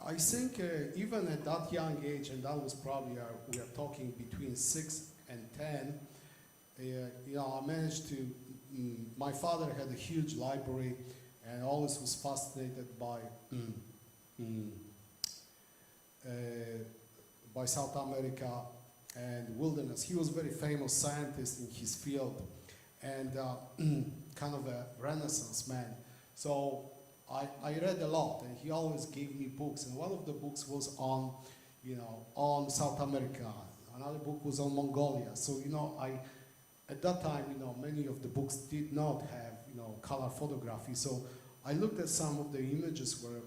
I think even at that young age, and that was probably, we are talking between 6 and 10, I managed to, my father had a huge library and always was fascinated by South America and wilderness. He was a very famous scientist in his field and kind of a Renaissance man. So I read a lot, and he always gave me books. And one of the books was on South America. Another book was on Mongolia. So at that time, many of the books did not have color photography. So I looked at some of the images where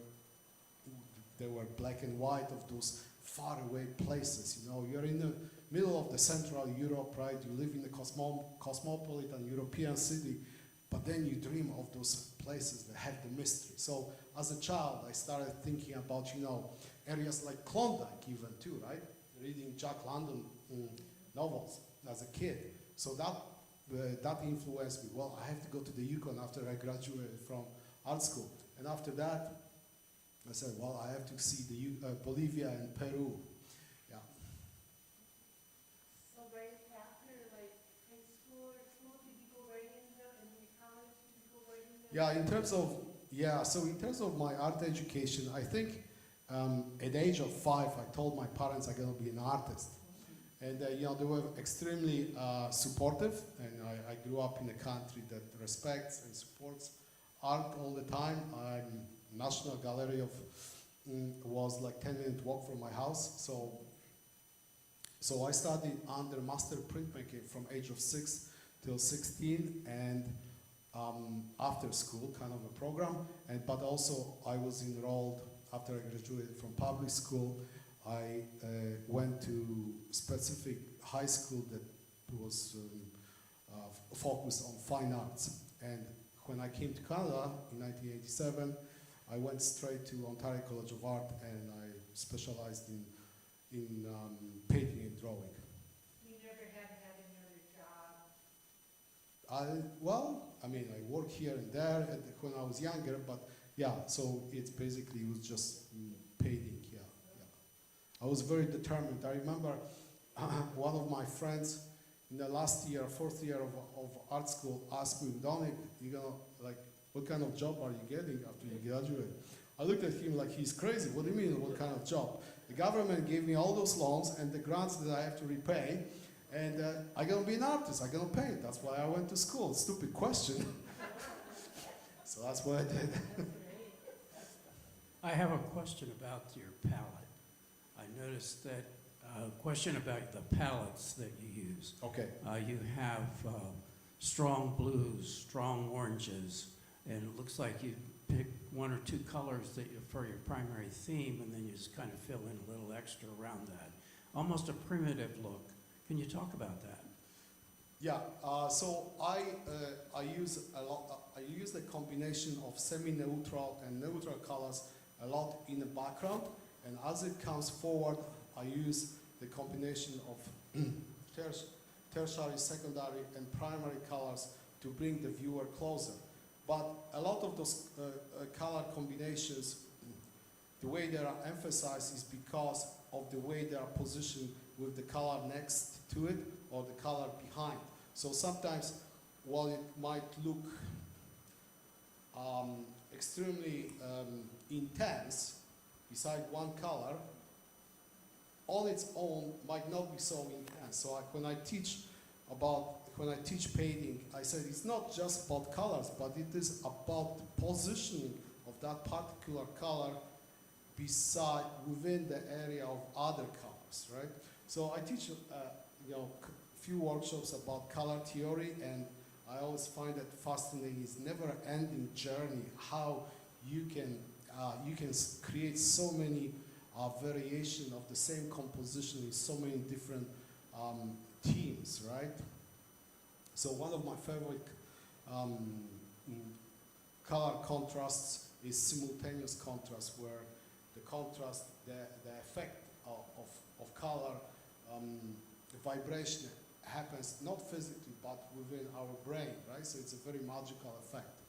they were black and white of those faraway places. You're in the middle of the Central Europe, right? You live in a cosmopolitan European city, but then you dream of those places that have the mystery. So as a child, I started thinking about, areas like Klondike even too, right? Reading Jack London novels as a kid. So that influenced me. Well, I have to go to the Yukon after I graduated from art school. And after that, I said, well, I have to see Bolivia and Peru. Yeah. So right after, like, high school or school, did you go right into, and in college, did you go right into? Yeah, so in terms of my art education, I think at the age of 5, I told my parents I'm gonna be an artist. And they were extremely supportive, and I grew up in a country that respects and supports art all the time. National Gallery was like 10-minute walk from my house, so I studied under master printmaking from age of 6 till 16, and after school kind of a program, but also I was enrolled after I graduated from public school. I went to specific high school that was focused on fine arts, and when I came to Canada in 1987, I went straight to Ontario College of Art, and I specialized in painting and drawing. You never had another job? I work here and there when I was younger, but yeah, so it was just painting, yeah. I was very determined. I remember one of my friends in the last year, 4th year of art school, asked me, Dominik, what kind of job are you getting after you graduate? I looked at him like he's crazy. What do you mean, what kind of job? The government gave me all those loans and the grants that I have to repay, and I'm gonna be an artist, I'm gonna paint. That's why I went to school. Stupid question. So that's what I did. I have a question about your palette. I noticed that, question about the palettes that you use. Okay. You have strong blues, strong oranges, and it looks like you picked 1 or 2 colors for your primary theme, and then you just kind of fill in a little extra around that. Almost a primitive look. Can you talk about that? Yeah, so I use a lot. I use the combination of semi-neutral and neutral colors a lot in the background, and as it comes forward, I use the combination of tertiary, secondary, and primary colors to bring the viewer closer. But a lot of those color combinations, the way they are emphasized is because of the way they are positioned with the color next to it or the color behind. So sometimes, while it might look extremely intense beside one color, on its own might not be so intense. So when I teach painting, I said it's not just about colors, but it is about the positioning of that particular color within the area of other colors, right? So I teach few workshops about color theory, and I always find that fascinating. It's never-ending journey how you can create so many variation of the same composition with so many different themes, right? So one of my favorite color contrasts is simultaneous contrast, where the contrast, the effect of color, the vibration happens not physically but within our brain, right? So it's a very magical effect.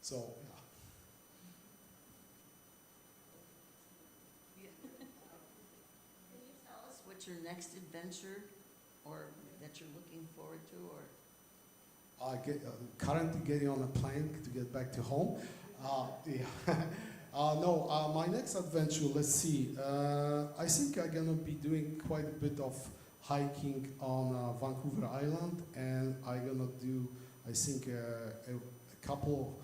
So yeah. Can you tell us what your next adventure or that you're looking forward to, or? Currently getting on a plane to get back to home. My next adventure, let's see. I think I'm gonna be doing quite a bit of hiking on Vancouver Island, and I'm gonna do, I think, a couple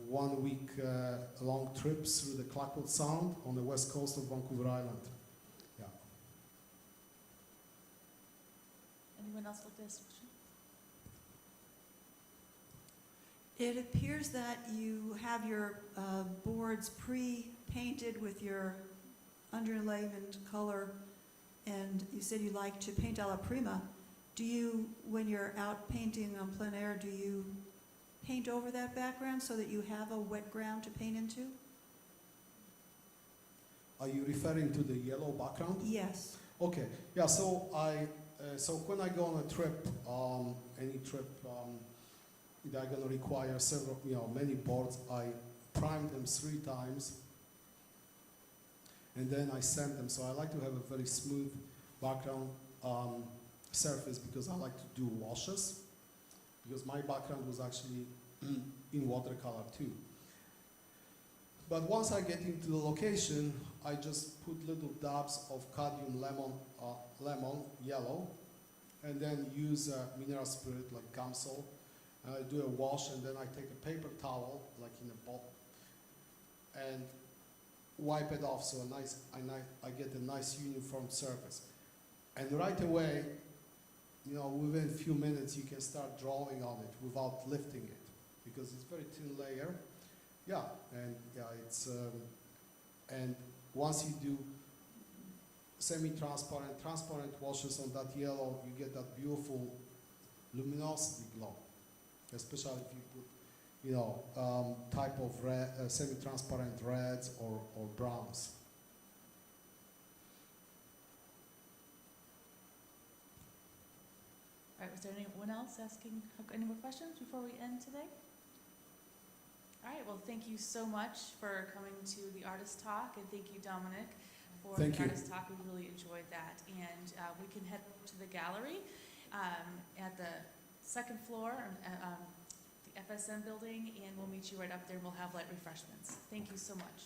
1 week long trips through the Clackwood Sound on the west coast of Vancouver Island. Yeah. Anyone else like this question? It appears that you have your boards pre-painted with your underlayment color, and you said you like to paint a la prima. Do you, when you're out painting on plein air, do you paint over that background so that you have a wet ground to paint into? Are you referring to the yellow background? Yes. Okay. Yeah. So so when I go on a trip, any trip, they're going to require many boards. I prime them 3 times, and then I sand them. So I like to have a very smooth background surface because I like to do washes, because my background was actually in watercolor too. But once I get into the location, I just put little dabs of cadmium lemon yellow, and then use a mineral spirit like Gamsol. I do a wash, and then I take a paper towel, like in a bowl, and wipe it off so I get a nice uniform surface. And right away, within a few minutes, you can start drawing on it without lifting it, because it's very thin layer. And once you do semi-transparent, transparent washes on that yellow, you get that beautiful luminosity glow, especially if you put, type of semi-transparent reds or browns. All right, was there anyone else asking any more questions before we end today? All right, well, thank you so much for coming to the Artist Talk, and thank you, Dominik, for Thank the you. Artist Talk. We really enjoyed that. And we can head over to the gallery at the second floor, the FSM building, and we'll meet you right up there, and we'll have light refreshments. Thank you so much.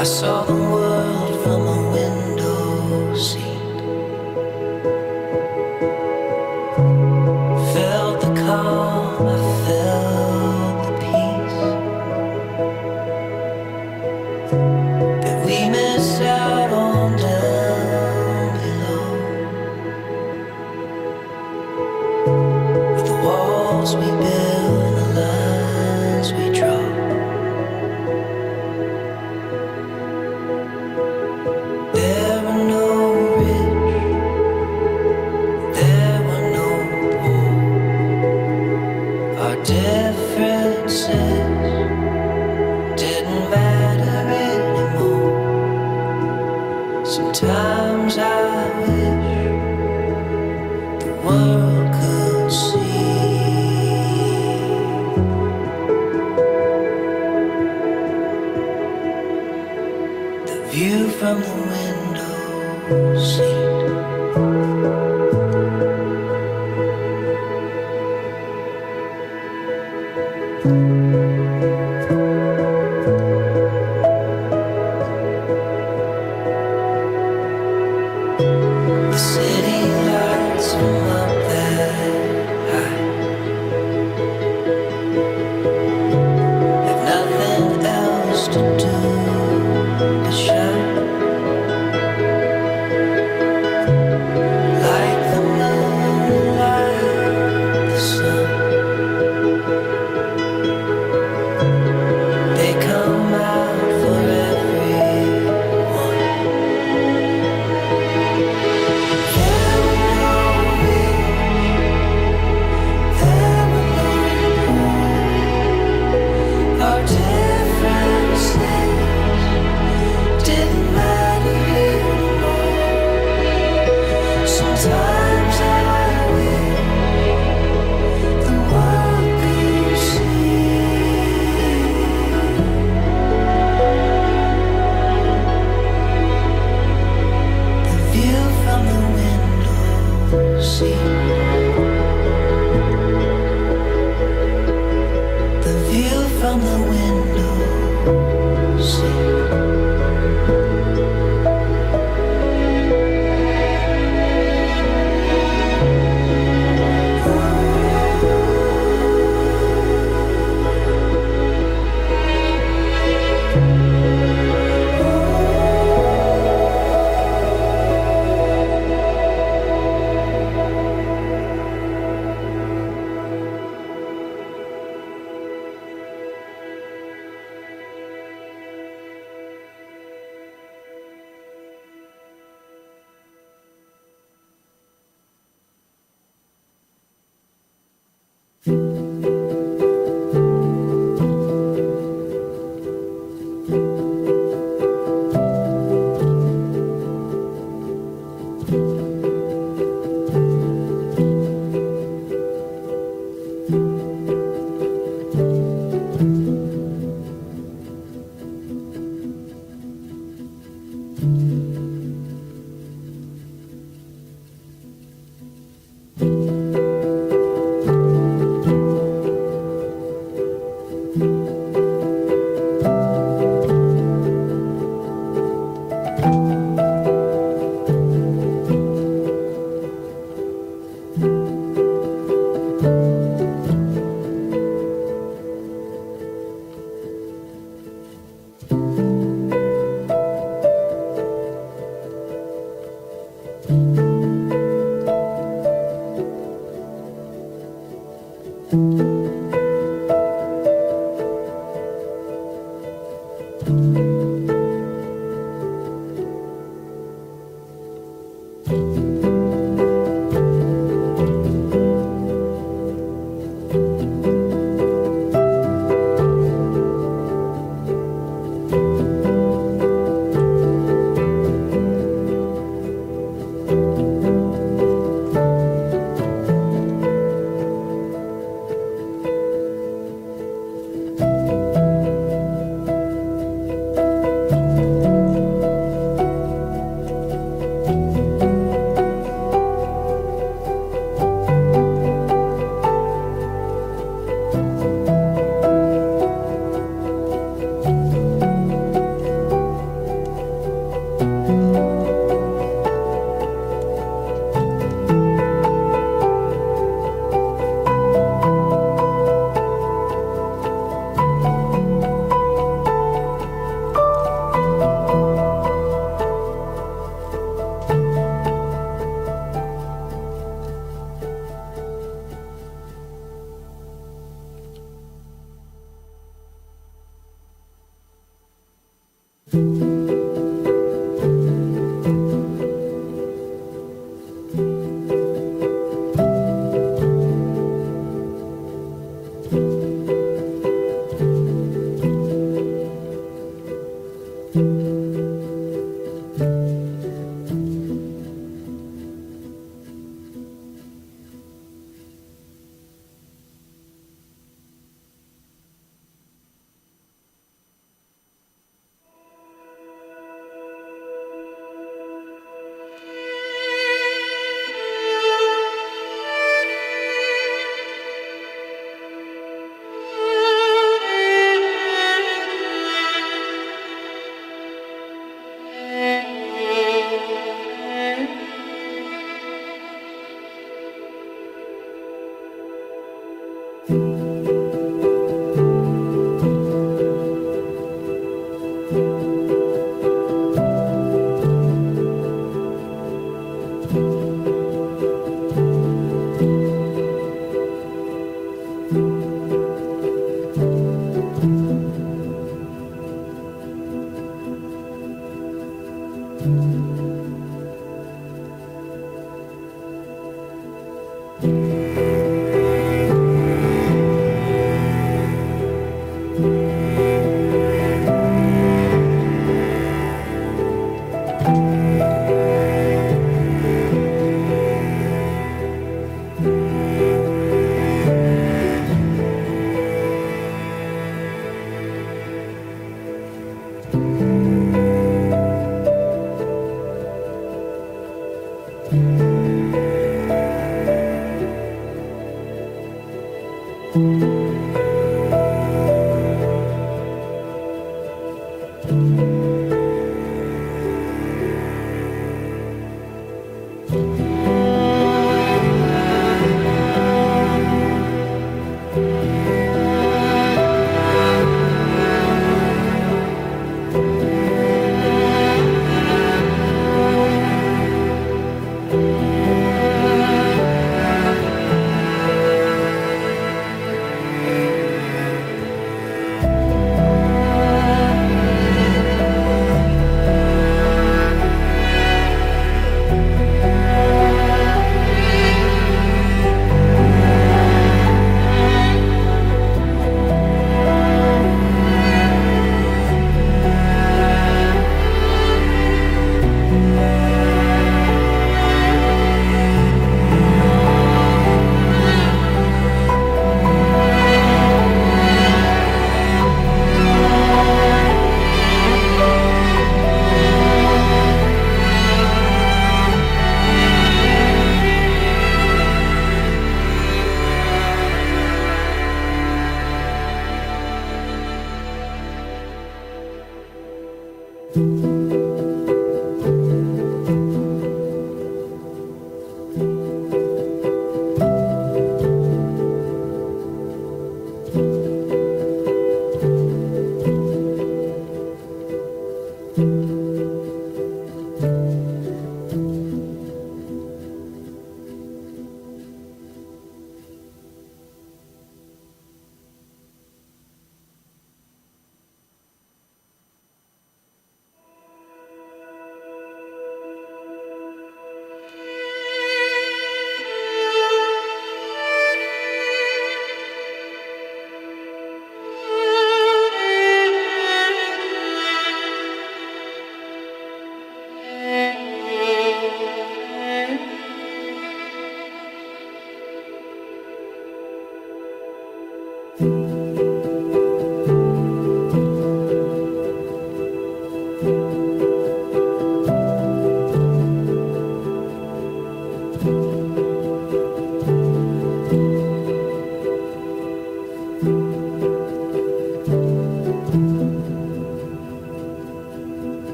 I saw the world from a window seat, felt the calm, I felt the peace that we miss out on down below, with the walls we build and the lines we draw. differences didn't matter anymore. Sometimes I wish the world could see the view from the window seat. The city lights from up that high have nothing else to do but shine like the moon, like the sun. They come out for everyone. There were no rich, there were no poor. Our differences didn't matter anymore. Sometimes I wish the world could see the view from the window seat. The view from the window seat.